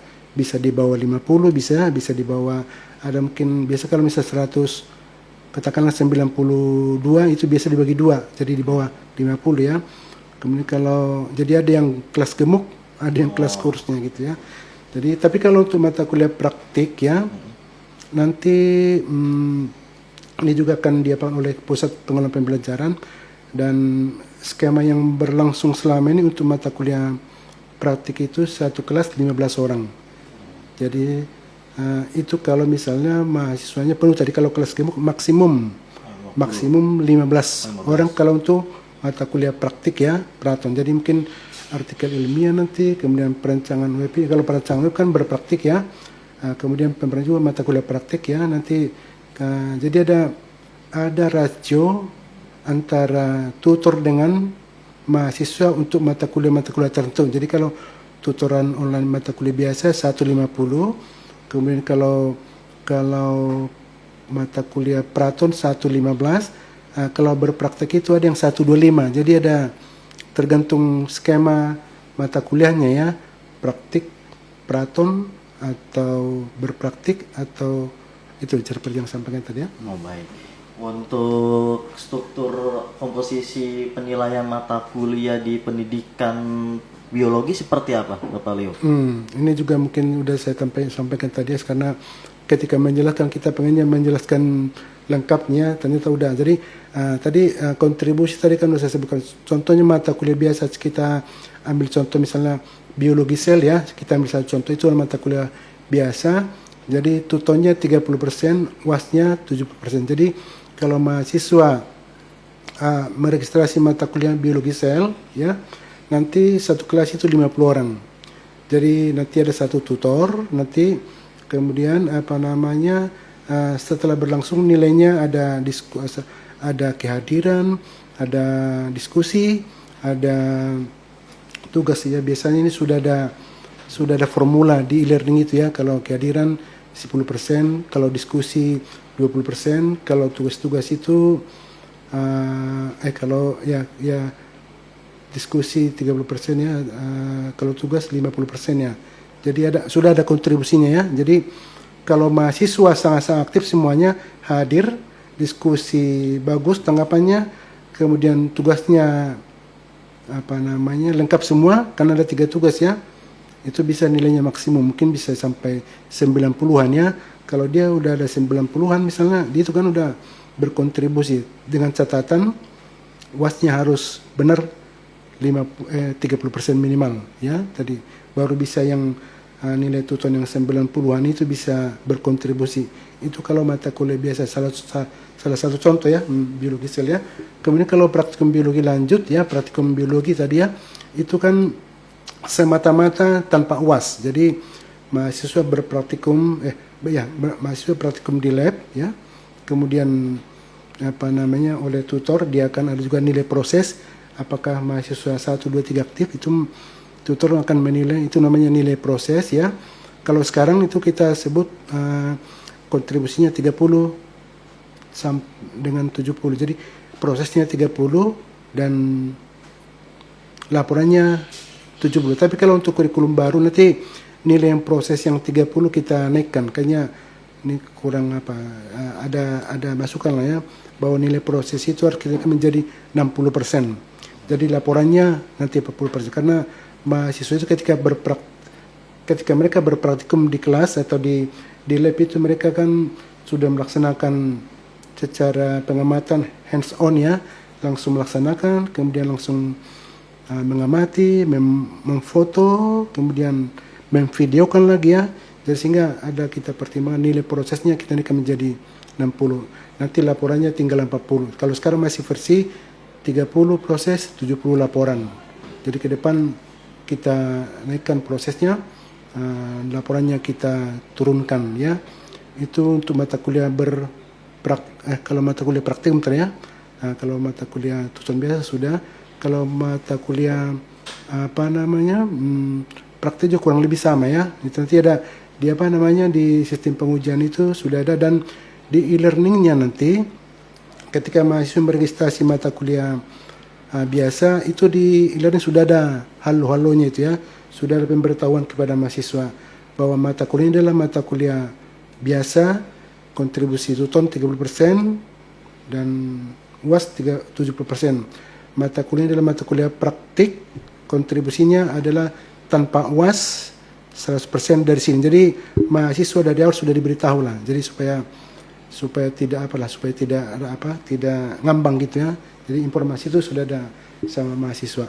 di bawah 50, bisa di bawah, ada mungkin biasa kalau misalnya 100 katakanlah 92 itu biasa dibagi 2, jadi di bawah 50 ya. Kemudian kalau jadi ada yang kelas gemuk, ada yang kelas kursnya gitu ya. Jadi tapi kalau untuk mata kuliah praktik ya, nanti ini juga akan diapakan oleh pusat pengelolaan pembelajaran, dan skema yang berlangsung selama ini untuk mata kuliah praktik itu satu kelas 15 orang. Jadi itu kalau misalnya mahasiswanya penuh. Tadi kalau kelas gemuk maksimum 15 orang kalau untuk mata kuliah praktik ya, Platon. Jadi mungkin artikel ilmiah nanti, kemudian perancangan web. Kalau perancangan web kan berpraktik ya. Kemudian pemberian juga mata kuliah praktik ya nanti. Jadi ada rasio antara tutor dengan mahasiswa untuk mata kuliah tertentu. Jadi kalau tutoran online mata kuliah biasa 150, kemudian kalau mata kuliah Platon 115. Kalau berpraktek itu ada yang 125. Jadi ada tergantung skema mata kuliahnya ya, praktik, Platon, atau berpraktik, atau itu seperti yang sampaikan tadi ya. Baik. Untuk struktur komposisi penilaian mata kuliah di pendidikan biologi seperti apa, Bapak Leo? Ini juga mungkin udah saya sampaikan tadi ya, karena ketika menjelaskan kita pengennya menjelaskan lengkapnya, ternyata udah. Jadi tadi kontribusi tadi kan udah saya sebutkan. Contohnya mata kuliah biasa, kita ambil contoh misalnya biologi sel ya, kita ambil satu contoh, itu mata kuliah biasa. Jadi tutornya 30%, UASnya 70%. Jadi kalau mahasiswa meregistrasi mata kuliah biologi sel ya, nanti satu kelas itu 50 orang. Jadi nanti ada satu tutor, nanti kemudian setelah berlangsung nilainya ada kehadiran, ada diskusi, ada tugas ya. Biasanya ini sudah ada formula di e-learning itu ya. Kalau kehadiran 10%, kalau diskusi 20%, kalau tugas-tugas itu kalau diskusi 30% ya, kalau tugas 50% ya. Jadi sudah ada kontribusinya ya. Jadi kalau mahasiswa sangat-sangat aktif semuanya hadir, diskusi bagus tanggapannya, kemudian tugasnya lengkap semua, karena ada 3 tugas ya. Itu bisa nilainya maksimum, mungkin bisa sampai 90-an ya. Kalau dia udah ada 90-an misalnya, dia itu kan udah berkontribusi, dengan catatan UASnya harus benar 30% minimal ya. Tadi baru bisa yang nilai tutor yang 90-an itu bisa berkontribusi. Itu kalau mata kuliah biasa, salah satu contoh ya, biologi sel ya. Kemudian kalau praktikum biologi lanjut ya, praktikum biologi tadi ya, itu kan semata-mata tanpa UAS. Jadi mahasiswa berpraktikum mahasiswa praktikum di lab ya. Kemudian oleh tutor dia akan ada juga nilai proses apakah mahasiswa 1 2 3 aktif, itu tutor akan menilai, itu namanya nilai proses ya. Kalau sekarang itu kita sebut kontribusinya 30 dengan 70. Jadi prosesnya 30 dan laporannya 70. Tapi kalau untuk kurikulum baru nanti nilai yang proses yang 30 kita naikkan. Kayaknya ini kurang ada masukan lah ya, bahwa nilai proses itu harus kita menjadi 60%. Jadi laporannya nanti 40%, karena mahasiswa itu ketika mereka berpraktikum di kelas atau di lab itu mereka kan sudah melaksanakan secara pengamatan hands on ya, langsung melaksanakan, kemudian langsung mengamati, memfoto, kemudian memvideokan lagi ya. Jadi sehingga ada kita pertimbangan nilai prosesnya kita naikkan menjadi 60. Nanti laporannya tinggal 40. Kalau sekarang masih versi 30 proses, 70 laporan. Jadi ke depan kita naikkan prosesnya, laporannya kita turunkan ya. Itu untuk mata kuliah kalau mata kuliah praktikum ya. Kalau mata kuliah tujuan biasa sudah. Kalau mata kuliah praktik juga kurang lebih sama ya. Itu nanti ada di sistem pengujian itu sudah ada, dan di e-learningnya nanti ketika mahasiswa meregistrasi mata kuliah biasa itu di e-learning sudah ada halo-halonya itu ya, sudah ada pemberitahuan kepada mahasiswa bahwa mata kuliah ini adalah mata kuliah biasa, kontribusi tuton 30% dan UAS 70%. Mata kuliah adalah mata kuliah praktik, kontribusinya adalah tanpa UAS 100% dari sini. Jadi mahasiswa dari awal sudah diberitahu lah. Jadi supaya tidak tidak ngambang gitu ya. Jadi informasi itu sudah ada sama mahasiswa.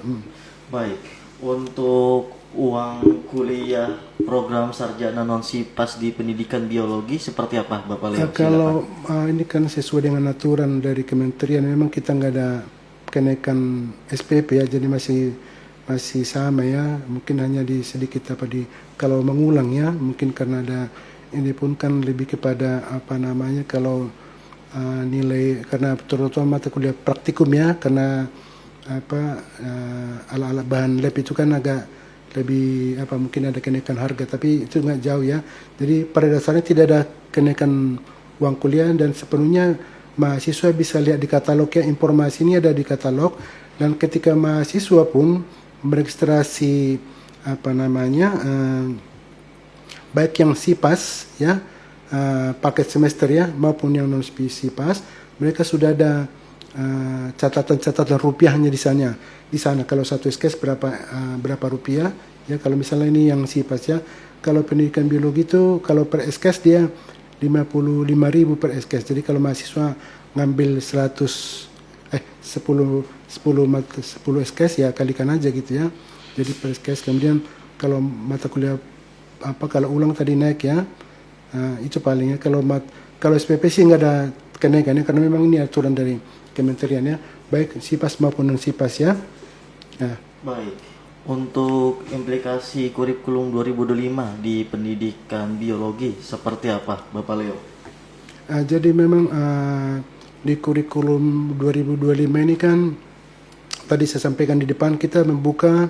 Baik, untuk uang kuliah program sarjana non SIPAS di pendidikan biologi seperti apa Bapak Leo? Kalau ini kan sesuai dengan aturan dari kementerian, memang kita nggak ada kenaikan SPP ya, jadi masih sama ya, mungkin hanya di sedikit kalau mengulang ya, mungkin karena ada ini pun kan lebih kepada kalau nilai, karena terutama mata kuliah praktikum ya, karena alat-alat bahan lab itu kan agak lebih mungkin ada kenaikan harga, tapi itu nggak jauh ya. Jadi pada dasarnya tidak ada kenaikan uang kuliah, dan sepenuhnya mahasiswa bisa lihat di katalog ya, informasi ini ada di katalog. Dan ketika mahasiswa pun meregistrasi baik yang SIPAS ya, paket semester ya, maupun yang non SIPAS, mereka sudah ada catatan rupiahnya di sana. Kalau satu SKS berapa rupiah ya, kalau misalnya ini yang SIPAS ya. Kalau pendidikan biologi itu kalau per SKS dia 55.000 per SKS. Jadi kalau mahasiswa ngambil 10 SKS ya, kalikan aja gitu ya. Jadi per SKS. Kemudian kalau mata kuliah kalau ulang tadi naik ya, itu palingnya. Kalau SPP sih nggak ada kenaikannya, karena memang ini aturan dari kementerian ya, baik SIPAS maupun non SIPAS ya. Baik, untuk implikasi kurikulum 2025 di pendidikan biologi seperti apa Bapak Leo? Jadi memang di kurikulum 2025 ini kan tadi saya sampaikan di depan, kita membuka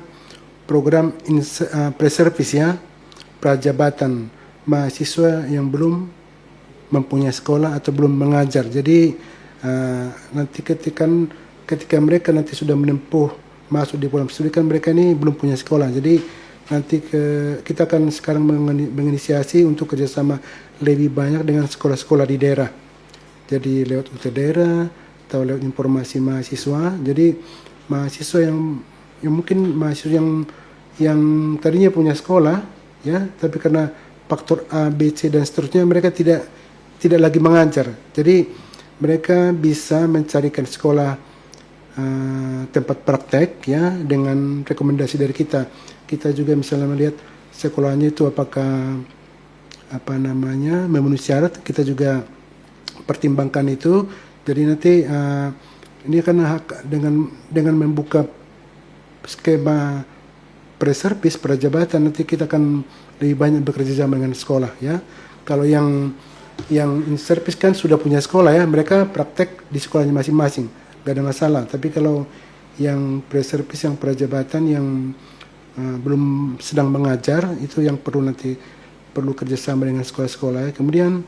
program pre-service ya, prajabatan mahasiswa yang belum mempunyai sekolah atau belum mengajar. Jadi nanti ketika mereka nanti sudah menempuh masuk di program studi, kan mereka ini belum punya sekolah. Jadi nanti kita akan sekarang menginisiasi untuk kerjasama lebih banyak dengan sekolah-sekolah di daerah. Jadi lewat UT daerah atau lewat informasi mahasiswa. Jadi mahasiswa yang mungkin mahasiswa yang tadinya punya sekolah ya, tapi karena faktor A, B, C dan seterusnya mereka tidak lagi mengajar. Jadi mereka bisa mencarikan sekolah tempat praktek ya, dengan rekomendasi dari kita. Kita juga misalnya melihat sekolahnya itu apakah memenuhi syarat, kita juga pertimbangkan itu. Jadi nanti ini kan dengan membuka skema pre-service prajabatan, nanti kita akan lebih banyak bekerja sama dengan sekolah ya. Kalau yang in service kan sudah punya sekolah ya, mereka praktek di sekolahnya masing-masing, gak ada masalah. Tapi kalau yang pre-service, yang prajabatan, yang belum sedang mengajar, itu yang perlu kerjasama dengan sekolah-sekolah ya. Kemudian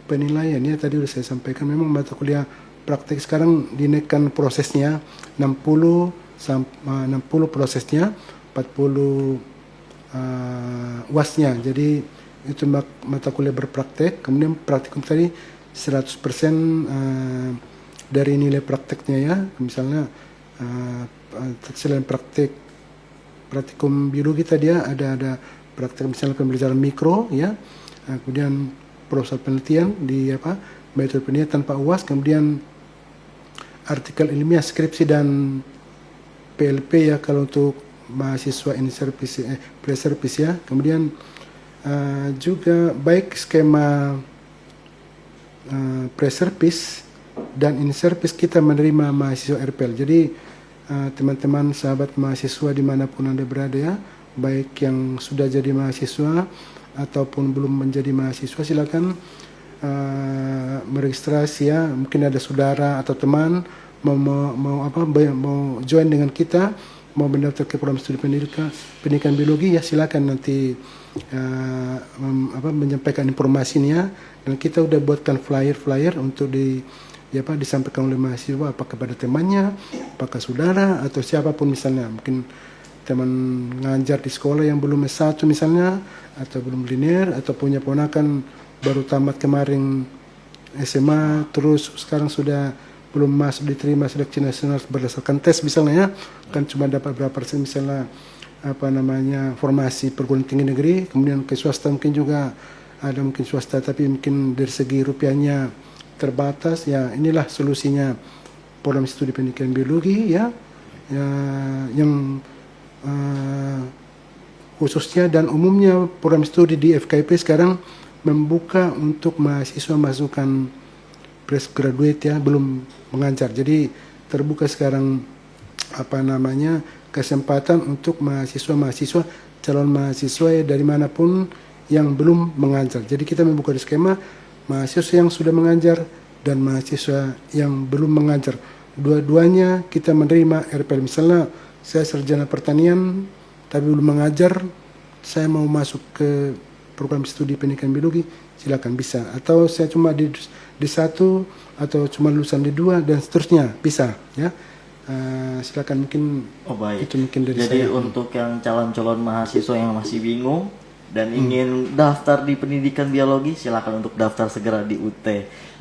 penilaian ya, tadi sudah saya sampaikan, memang mata kuliah praktek sekarang dinaikkan prosesnya 60 prosesnya, 40 UASnya. Jadi itu mata kuliah berpraktek. Kemudian praktikum tadi 100% dari nilai prakteknya ya. Misalnya selain praktikum biologi tadi ya, ada praktek misalnya pembelajaran mikro ya. Kemudian proposal penelitian di metode penelitian tanpa UAS, kemudian artikel ilmiah, skripsi dan PLP ya kalau untuk mahasiswa in service pre-service ya. Kemudian juga baik skema pre-service dan in service kita menerima mahasiswa RPL. Jadi teman-teman sahabat mahasiswa dimanapun Anda berada ya, baik yang sudah jadi mahasiswa ataupun belum menjadi mahasiswa, silakan meregistrasi ya. Mungkin ada saudara atau teman mau join dengan kita, mau mendaftar ke program studi pendidikan biologi ya, silakan nanti menyampaikan informasinya, dan kita udah buatkan flyer untuk disampaikan oleh mahasiswa, apakah kepada temannya, apakah saudara atau siapapun misalnya, mungkin teman ngajar di sekolah yang belum S1 misalnya, atau belum linear, atau punya ponakan baru tamat kemarin SMA, terus sekarang sudah belum masuk diterima seleksi nasional berdasarkan tes misalnya ya, kan cuma dapat berapa persen misalnya formasi perguruan tinggi negeri, kemudian ke swasta mungkin juga ada, mungkin swasta tapi mungkin dari segi rupiahnya terbatas ya. Inilah solusinya program studi pendidikan biologi ya, yang khususnya dan umumnya program studi di FKIP sekarang membuka untuk mahasiswa masukan fresh graduate ya, belum mengajar. Jadi terbuka sekarang kesempatan untuk mahasiswa calon mahasiswa ya, dari manapun yang belum mengajar. Jadi kita membuka di skema mahasiswa yang sudah mengajar dan mahasiswa yang belum mengajar. Dua-duanya kita menerima RPL. Misalnya saya sarjana pertanian tapi belum mengajar, saya mau masuk ke program studi pendidikan biologi, silakan bisa. Atau saya cuma di D1 atau cuma lulusan D2 dan seterusnya, bisa ya. Silakan, mungkin baik. itu mungkin dari Jadi saya. untuk yang calon-calon mahasiswa yang masih bingung dan ingin daftar di pendidikan biologi, silakan untuk daftar segera di UT.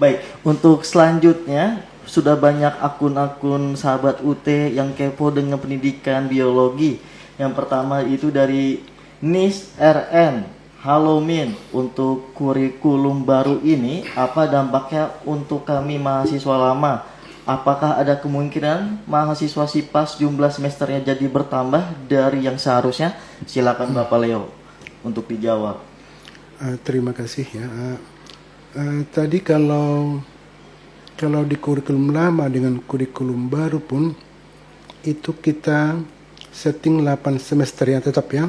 Baik, untuk selanjutnya sudah banyak akun-akun sahabat UT yang kepo dengan pendidikan biologi. Yang pertama itu dari Nis RN. Halo Min, untuk kurikulum baru ini apa dampaknya untuk kami mahasiswa lama? Apakah ada kemungkinan mahasiswa SIPAS jumlah semesternya jadi bertambah dari yang seharusnya? Silakan Bapak Leo untuk dijawab. Terima kasih ya. Tadi kalau di kurikulum lama dengan kurikulum baru pun itu kita setting 8 semester yang tetap ya.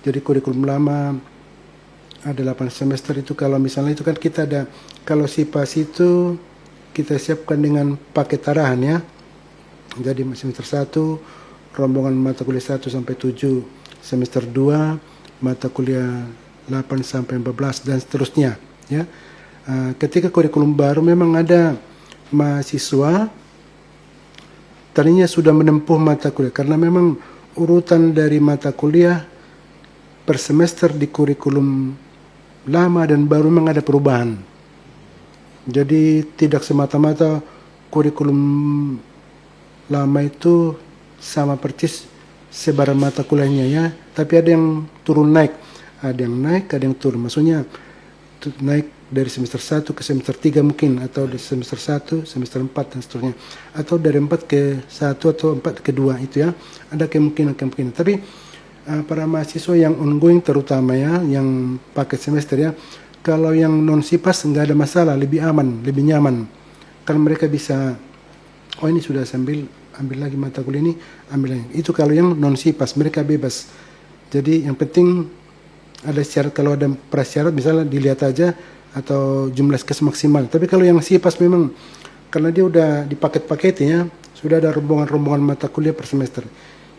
Jadi kurikulum lama ada 8 semester itu, kalau misalnya itu kan kita ada, kalau SIPAS itu kita siapkan dengan paket arahan ya. Jadi semester 1 rombongan mata kuliah 1 sampai 7, semester 2 mata kuliah 8 sampai 14 dan seterusnya ya. Ketika kurikulum baru memang ada mahasiswa tadinya sudah menempuh mata kuliah, karena memang urutan dari mata kuliah per semester di kurikulum lama dan baru memang ada perubahan. Jadi tidak semata-mata kurikulum lama itu sama persis sebaran mata kuliahnya ya, tapi ada yang turun naik, ada yang turun. Maksudnya naik dari semester 1 ke semester 3 mungkin, atau dari semester 1 semester 4 dan seterusnya, atau dari 4 ke 1 atau 4 ke 2 itu ya. Ada kemungkinan. Tapi para mahasiswa yang ongoing terutama ya, yang paket semester ya, kalau yang non SIPAS nggak ada masalah, lebih aman, lebih nyaman. Kan mereka bisa, oh ini sudah ambil lagi mata kuliah ini, ambil lagi. Itu kalau yang non SIPAS mereka bebas. Jadi yang penting ada syarat, kalau ada prasyarat misalnya dilihat aja atau jumlah SKS maksimal. Tapi kalau yang SIPAS memang karena dia udah di paket-paketnya, sudah ada rombongan-rombongan mata kuliah per semester.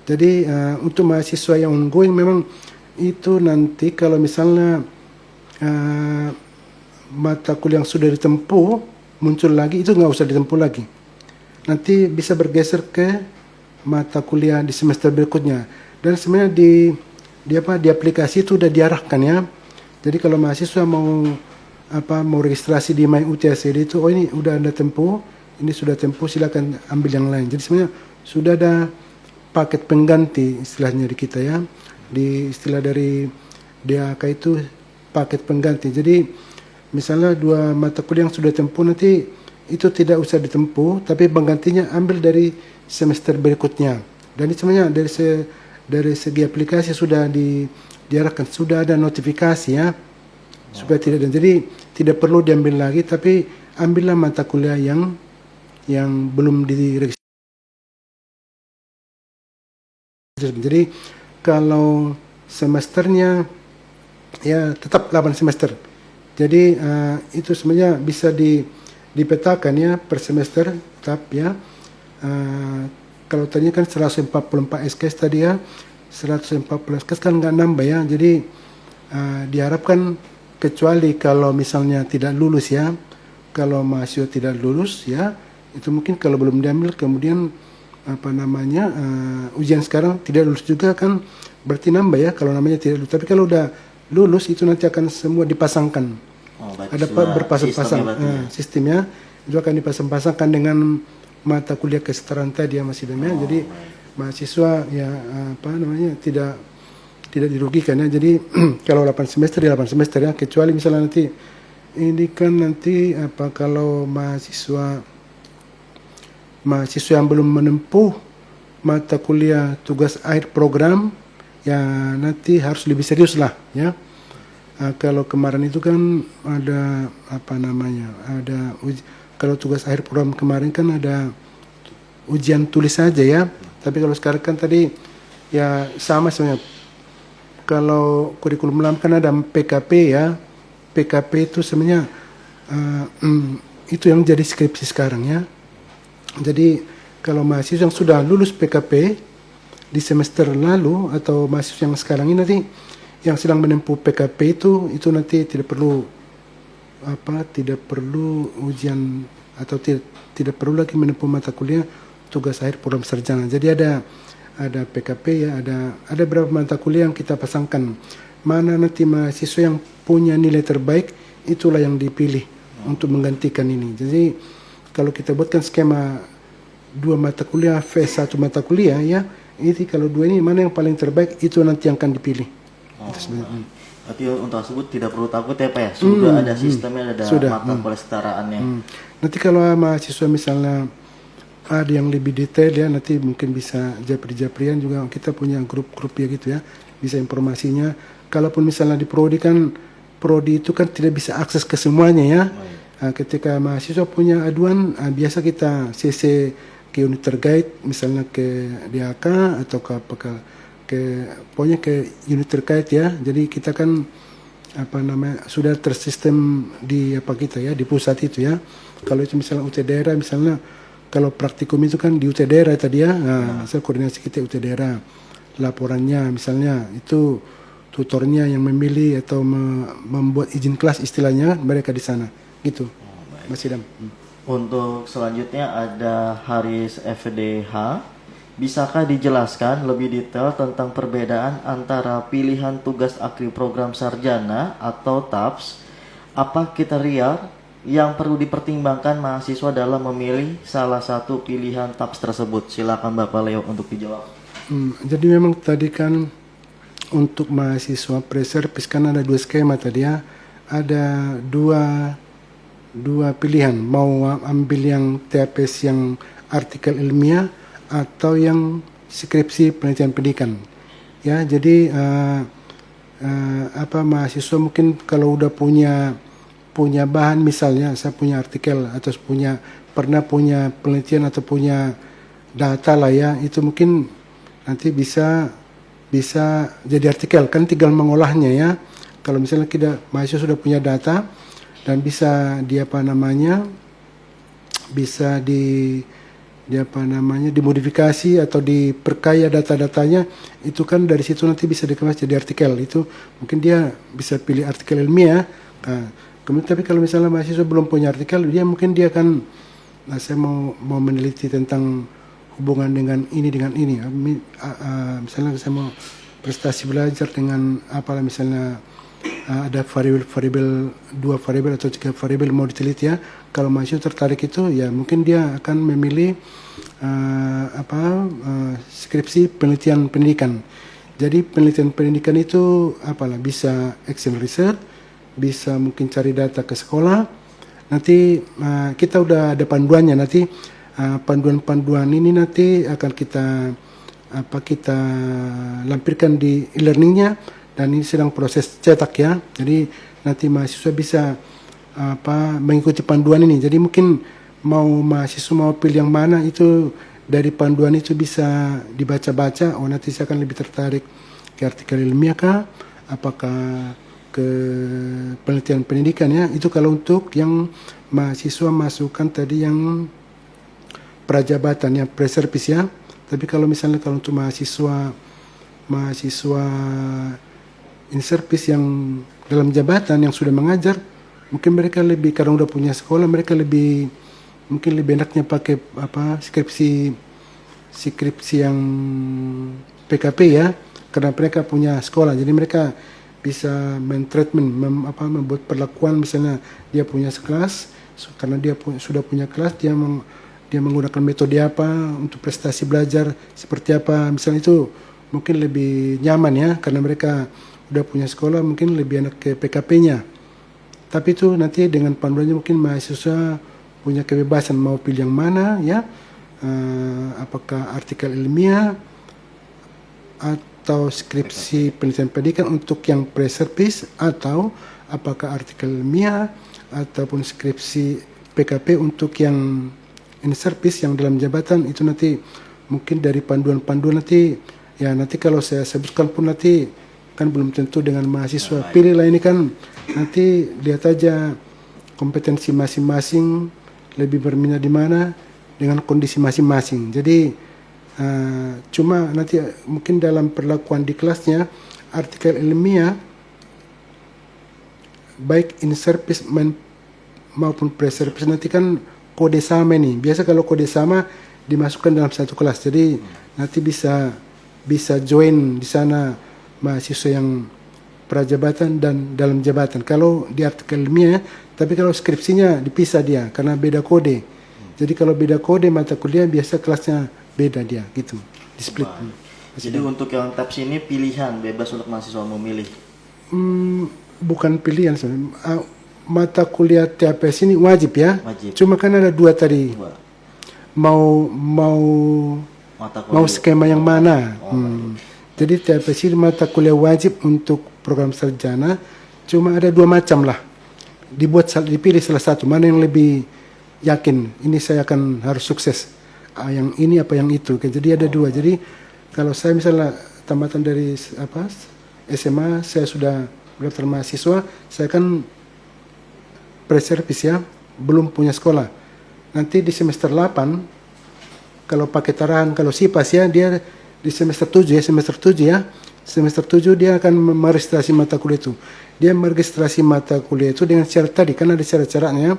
Jadi untuk mahasiswa yang ongoing memang itu nanti kalau misalnya mata kuliah yang sudah ditempuh muncul lagi, itu nggak usah ditempuh lagi. Nanti bisa bergeser ke mata kuliah di semester berikutnya. Dan sebenarnya di aplikasi itu udah diarahkan ya. Jadi kalau mahasiswa mau registrasi di My UTSD itu, oh ini udah Anda tempuh, ini sudah tempuh, silakan ambil yang lain. Jadi sebenarnya sudah ada paket pengganti istilahnya di kita ya. Di istilah dari DAK itu paket pengganti. Jadi misalnya 2 mata kuliah yang sudah tempuh nanti itu tidak usah ditempuh, tapi penggantinya ambil dari semester berikutnya. Dan itu sebenarnya dari segi aplikasi sudah diarahkan, sudah ada notifikasi ya, supaya tidak, dan jadi tidak perlu diambil lagi, tapi ambillah mata kuliah yang belum diregistrasi. Jadi kalau semesternya ya tetap 8 semester. Jadi itu sebenarnya bisa dipetakan ya per semester tetap ya. Kalau tadinya kan 144 SKS tadi ya, 140 SKS kan nggak nambah ya. Jadi diharapkan kecuali kalau misalnya tidak lulus ya, kalau mahasiswa tidak lulus ya, itu mungkin kalau belum diambil kemudian ujian sekarang tidak lulus juga kan berarti nambah ya kalau namanya tidak lulus. Tapi kalau udah lulus itu nanti akan semua dipasangkan. Ada berpasang-pasang sistemnya itu akan dipasang-pasangkan dengan mata kuliah kesetaraan tadi ya Mas Idam ya. Jadi mahasiswa ya tidak dirugikan ya. Jadi kalau 8 semester ya 8 semester ya, kecuali misalnya nanti ini kan nanti kalau mahasiswa yang belum menempuh mata kuliah tugas akhir program ya nanti harus lebih serius lah ya. Kalau kemarin itu kan ada kalau tugas akhir program kemarin kan ada ujian tulis saja ya. Tapi kalau sekarang kan tadi ya sama sebenarnya. Kalau kurikulum lama kan ada PKP ya. PKP itu sebenarnya itu yang jadi skripsi sekarang ya. Jadi kalau mahasiswa yang sudah lulus PKP di semester lalu atau mahasiswa yang sekarang ini nanti yang sedang menempuh PKP itu nanti tidak perlu ujian atau tidak perlu lagi menempuh mata kuliah tugas akhir program sarjana. Jadi ada PKP ya, ada beberapa mata kuliah yang kita pasangkan. Mana nanti mahasiswa yang punya nilai terbaik itulah yang dipilih untuk menggantikan ini. Jadi kalau kita buatkan skema 2 mata kuliah vs 1 mata kuliah ya, ini kalau 2 ini mana yang paling terbaik itu nanti yang akan dipilih. Berarti untuk tersebut tidak perlu takut ya Pak ya, sudah ada sistemnya, ada mata kuliah setaraannya. Nanti kalau mahasiswa misalnya ada yang lebih detail ya, nanti mungkin bisa japri-japrian juga, kita punya grup-grup ya gitu ya, bisa informasinya. Kalaupun misalnya di prodi itu kan tidak bisa akses ke semuanya ya. Ketika mahasiswa punya aduan, biasa kita CC ke unit terkait, misalnya ke DAK atau pokoknya ke unit terkait ya. Jadi kita kan sudah tersistem di kita ya, di pusat itu ya. Kalau itu misalnya UT daerah, misalnya kalau praktikum itu kan di UT daerah tadi ya. Misalnya koordinasi kita UT daerah, laporannya misalnya itu tutornya yang memilih atau membuat izin kelas istilahnya mereka di sana gitu. Mas Idam. Untuk selanjutnya ada Haris FDH. Bisakah dijelaskan lebih detail tentang perbedaan antara pilihan tugas akhir program sarjana atau TAPS? Apa kriteria yang perlu dipertimbangkan mahasiswa dalam memilih salah satu pilihan TAPS tersebut? Silakan Bapak Leo untuk dijawab. Jadi memang tadi kan untuk mahasiswa pre-service kan ada 2 skema tadi ya. Ada dua pilihan, mau ambil yang TAPS yang artikel ilmiah atau yang skripsi penelitian pendidikan ya. Jadi mahasiswa mungkin kalau udah punya bahan, misalnya saya punya artikel atau pernah punya penelitian atau punya data lah ya, itu mungkin nanti bisa jadi artikel, kan tinggal mengolahnya ya. kalau misalnya kita mahasiswa sudah punya data dan bisa bisa dimodifikasi atau diperkaya data-datanya, itu kan dari situ nanti bisa dikemas jadi artikel. Itu mungkin dia bisa pilih artikel ilmiah. Nah, kemudian tapi kalau misalnya mahasiswa belum punya artikel, dia akan saya mau meneliti tentang hubungan dengan ini. Misalnya saya mau prestasi belajar dengan apalah, misalnya ada dua variabel atau 3 variabel mau diteliti ya. Kalau mahasiswa tertarik itu, ya mungkin dia akan memilih skripsi penelitian pendidikan. Jadi penelitian pendidikan itu apalah, bisa Excel research, bisa mungkin cari data ke sekolah. Nanti kita udah ada panduannya. Nanti panduan-panduan ini nanti akan kita lampirkan di e-learningnya, dan ini sedang proses cetak ya. Jadi nanti mahasiswa bisa mengikuti panduan ini. Jadi mungkin mahasiswa mau pilih yang mana, itu dari panduan itu bisa dibaca-baca. Oh, nanti saya akan lebih tertarik ke artikel ilmiah kah, apakah ke penelitian pendidikan ya. Itu kalau untuk yang mahasiswa masukkan tadi yang prajabatan ya, pre-service ya. Tapi kalau misalnya untuk mahasiswa in service yang dalam jabatan yang sudah mengajar, mungkin mereka lebih, karena udah punya sekolah, mereka mungkin lebih enaknya pakai skripsi yang PKP ya, karena mereka punya sekolah. Jadi mereka bisa membuat perlakuan, misalnya dia punya kelas, karena dia sudah punya kelas, dia menggunakan metode apa untuk prestasi belajar seperti apa, misalnya itu mungkin lebih nyaman ya, karena mereka udah punya sekolah, mungkin lebih enak ke PKP-nya. Tapi itu nanti dengan panduannya mungkin mahasiswa punya kebebasan mau pilih yang mana ya, apakah artikel ilmiah atau skripsi penelitian pendidikan untuk yang pre-service, atau apakah artikel ilmiah ataupun skripsi PKP untuk yang in service yang dalam jabatan. Itu nanti mungkin dari panduan-panduan nanti ya, nanti kalau saya sebutkan pun nanti kan belum tentu dengan mahasiswa. Pilihlah ini kan, nanti lihat aja kompetensi masing-masing, lebih berminat di mana dengan kondisi masing-masing. Jadi cuma nanti mungkin dalam perlakuan di kelasnya, artikel ilmiah baik in service maupun pre-service nanti kan kode sama nih. Biasa kalau kode sama dimasukkan dalam satu kelas. Jadi nanti bisa join di sana mahasiswa yang prajabatan dan dalam jabatan. Kalau di artikel ilmiah, tapi kalau skripsinya dipisah dia karena beda kode. Jadi kalau beda kode mata kuliah, biasa kelasnya beda dia gitu, di split. Jadi untuk yang TAPS ini pilihan bebas untuk mahasiswa memilih. Bukan pilihan sebenarnya. Mata kuliah TAPS ini wajib ya. Wajib. Cuma kan ada dua tadi. Mau skema yang mana? Jadi TAPS ini mata kuliah wajib untuk program sarjana. Cuma ada 2 macam lah. Dipilih salah satu, mana yang lebih yakin ini saya akan harus sukses. Yang ini apa yang itu. Jadi ada 2. Jadi kalau saya misalnya tamatan dari SMA, saya sudah berdaftar mahasiswa, saya kan pre-service ya, belum punya sekolah. Nanti di semester 8, kalau pakai tarahan, kalau SIPAS ya, dia di semester 7 ya. Semester 7 dia akan meregistrasi mata kuliah itu. Dia meregistrasi mata kuliah itu dengan syarat tadi, karena ada syarat-syaratnya,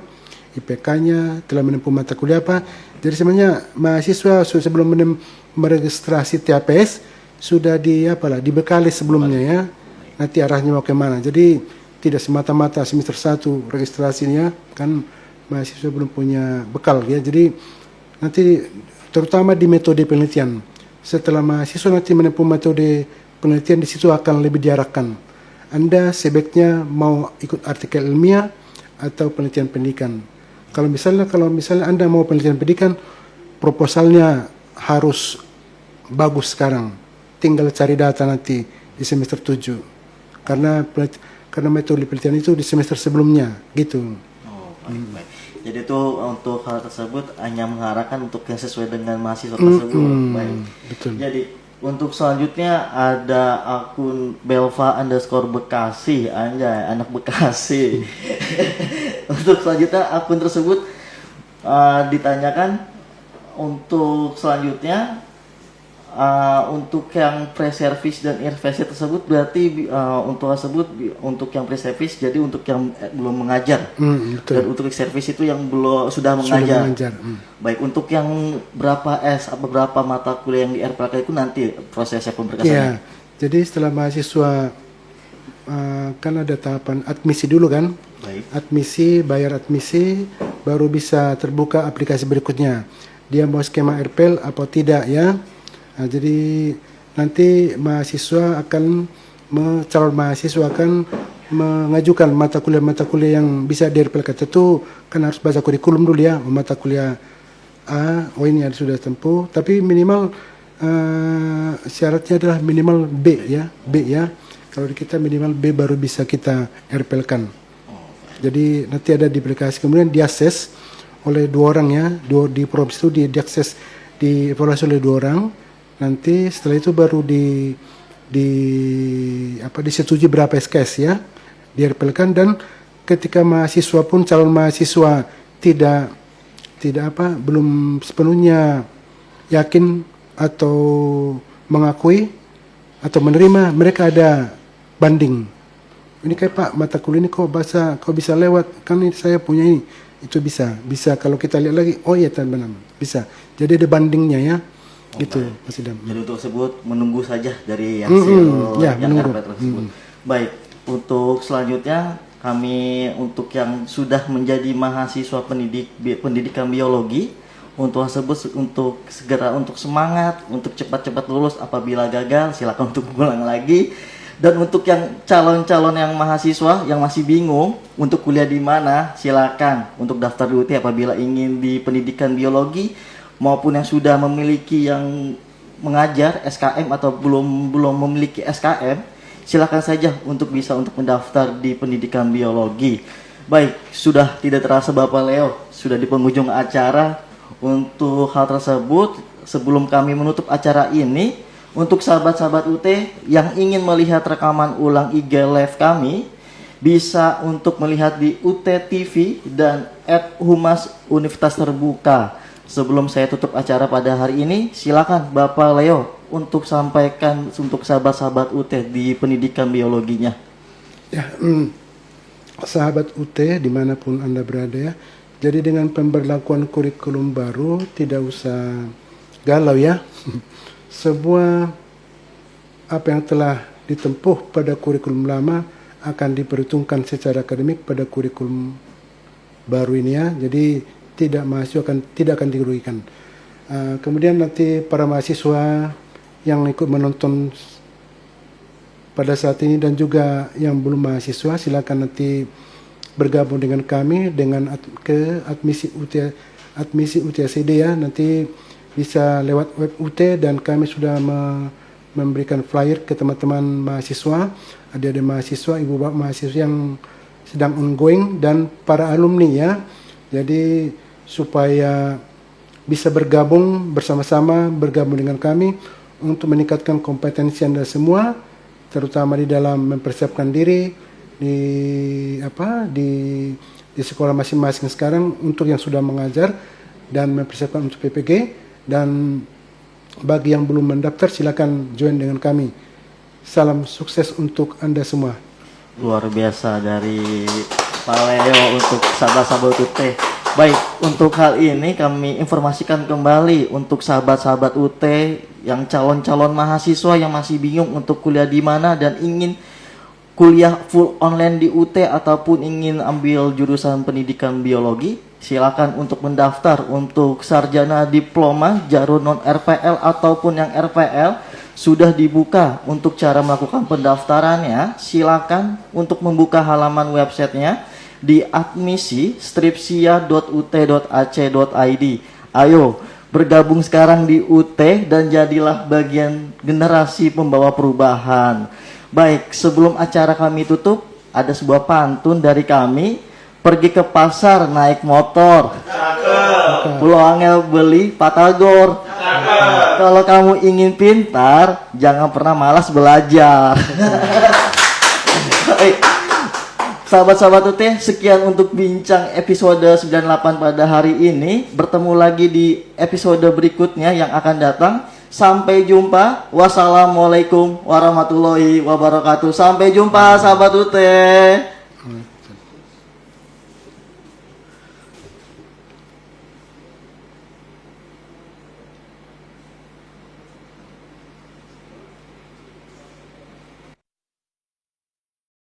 IPK-nya, telah menempuh mata kuliah apa. Jadi sebenarnya mahasiswa sebelum meregistrasi TAPS sudah dibekali sebelumnya ya. Nanti arahnya mau kemana. Jadi tidak semata-mata semester 1 registrasinya, kan mahasiswa belum punya bekal ya. Jadi nanti terutama di metode penelitian, setelah mahasiswa nanti menempuh metode penelitian, di situ akan lebih diarahkan. Anda sebaiknya mau ikut artikel ilmiah atau penelitian pendidikan. Kalau misalnya Anda mau penelitian pendidikan, proposalnya harus bagus sekarang. Tinggal cari data nanti di semester 7. Karena metode penelitian itu di semester sebelumnya, gitu. Oh, baik. Jadi itu untuk hal tersebut hanya mengarahkan untuk yang sesuai dengan mahasiswa tersebut. Baik. Betul. Jadi Untuk selanjutnya ada akun Belva_Bekasi, anjay, anak Bekasi. Untuk selanjutnya akun tersebut ditanyakan untuk selanjutnya untuk yang pre-service dan intervensi tersebut berarti untuk yang pre-service jadi untuk yang belum mengajar. Betul. Dan untuk service itu yang belum sudah mengajar. Baik, untuk yang berapa berapa mata kuliah yang di RPLK itu nanti prosesnya pemberkasannya. Iya. Jadi setelah mahasiswa kan ada tahapan admisi dulu kan. Baik. Admisi, bayar admisi, baru bisa terbuka aplikasi berikutnya. Dia mau skema RPL atau tidak ya. Nah, jadi nanti calon mahasiswa akan mengajukan mata kuliah yang bisa di RPLK. Tentu kan harus baca kurikulum dulu ya, mata kuliah A, ini yang sudah tempuh, tapi minimal syaratnya adalah minimal B ya. Kalau di kita minimal B baru bisa kita RPL-kan. Jadi nanti ada di aplikasi, kemudian diakses oleh 2 orang ya, di provinsi itu diakses, dievaluasi oleh 2 orang. Nanti setelah itu baru disetujui berapa SKS ya, di-RPL-kan. Dan ketika mahasiswa pun, calon mahasiswa belum sepenuhnya yakin atau mengakui atau menerima, mereka ada banding. Ini kayak Pak, mata kuliah ini kok bisa lewat, kan ini saya punya ini, itu bisa kalau kita lihat lagi, oh iya benar bisa. Jadi ada bandingnya ya. Gitu, Mas Idam. Jadi untuk tersebut menunggu saja dari hasil yang RPL tersebut. Baik, untuk selanjutnya kami untuk yang sudah menjadi mahasiswa pendidikan biologi, untuk tersebut untuk segera untuk semangat untuk cepat-cepat lulus, apabila gagal silakan untuk pulang lagi. Dan untuk yang calon-calon yang mahasiswa yang masih bingung untuk kuliah di mana, silakan untuk daftar di UT apabila ingin di pendidikan biologi, maupun yang sudah memiliki yang mengajar SKM atau belum memiliki SKM, silakan saja untuk mendaftar di pendidikan biologi. Baik, sudah tidak terasa Bapak Leo sudah di penghujung acara. Untuk hal tersebut, sebelum kami menutup acara ini, untuk sahabat-sahabat UT yang ingin melihat rekaman ulang IG Live kami, bisa untuk melihat di UT TV dan @humas Universitas Terbuka. Sebelum saya tutup acara pada hari ini, silakan Bapak Leo untuk sampaikan untuk sahabat-sahabat UT di pendidikan biologinya. Ya, sahabat UT dimanapun Anda berada ya. Jadi dengan pemberlakuan kurikulum baru tidak usah galau ya. Sebuah apa yang telah ditempuh pada kurikulum lama akan diperhitungkan secara akademik pada kurikulum baru ini ya. Jadi tidak akan dirugikan. Kemudian nanti para mahasiswa yang ikut menonton pada saat ini dan juga yang belum mahasiswa, silakan nanti bergabung dengan kami ke admisi UTSD ya. Nanti bisa lewat web UT dan kami sudah memberikan flyer ke teman-teman mahasiswa, adik-adik mahasiswa, ibu bapak mahasiswa yang sedang ongoing dan para alumni ya. Jadi supaya bisa bergabung bersama-sama, bergabung dengan kami untuk meningkatkan kompetensi Anda semua, terutama di dalam mempersiapkan diri di sekolah masing-masing sekarang untuk yang sudah mengajar dan mempersiapkan untuk PPG. Dan bagi yang belum mendaftar, silakan join dengan kami. Salam sukses untuk Anda semua. Luar biasa dari Pak Leo untuk sahabat-sahabat UT. Baik, untuk hal ini kami informasikan kembali untuk sahabat-sahabat UT yang calon-calon mahasiswa yang masih bingung untuk kuliah di mana dan ingin kuliah full online di UT ataupun ingin ambil jurusan pendidikan biologi, silakan untuk mendaftar untuk sarjana diploma jarum non RPL ataupun yang RPL sudah dibuka untuk cara melakukan pendaftarannya. Silakan untuk membuka halaman websitenya di admisi-stripsia.ut.ac.id. Ayo bergabung sekarang di UT dan jadilah bagian generasi pembawa perubahan. Baik, sebelum acara kami tutup, ada sebuah pantun dari kami. Pergi ke pasar naik motor, Pulau Angel beli patagor, Kalau kamu ingin pintar, jangan pernah malas belajar. Sahabat-sahabat UT, sekian untuk bincang episode 98 pada hari ini. Bertemu lagi di episode berikutnya yang akan datang. Sampai jumpa. Wassalamualaikum warahmatullahi wabarakatuh. Sampai jumpa sahabat UT.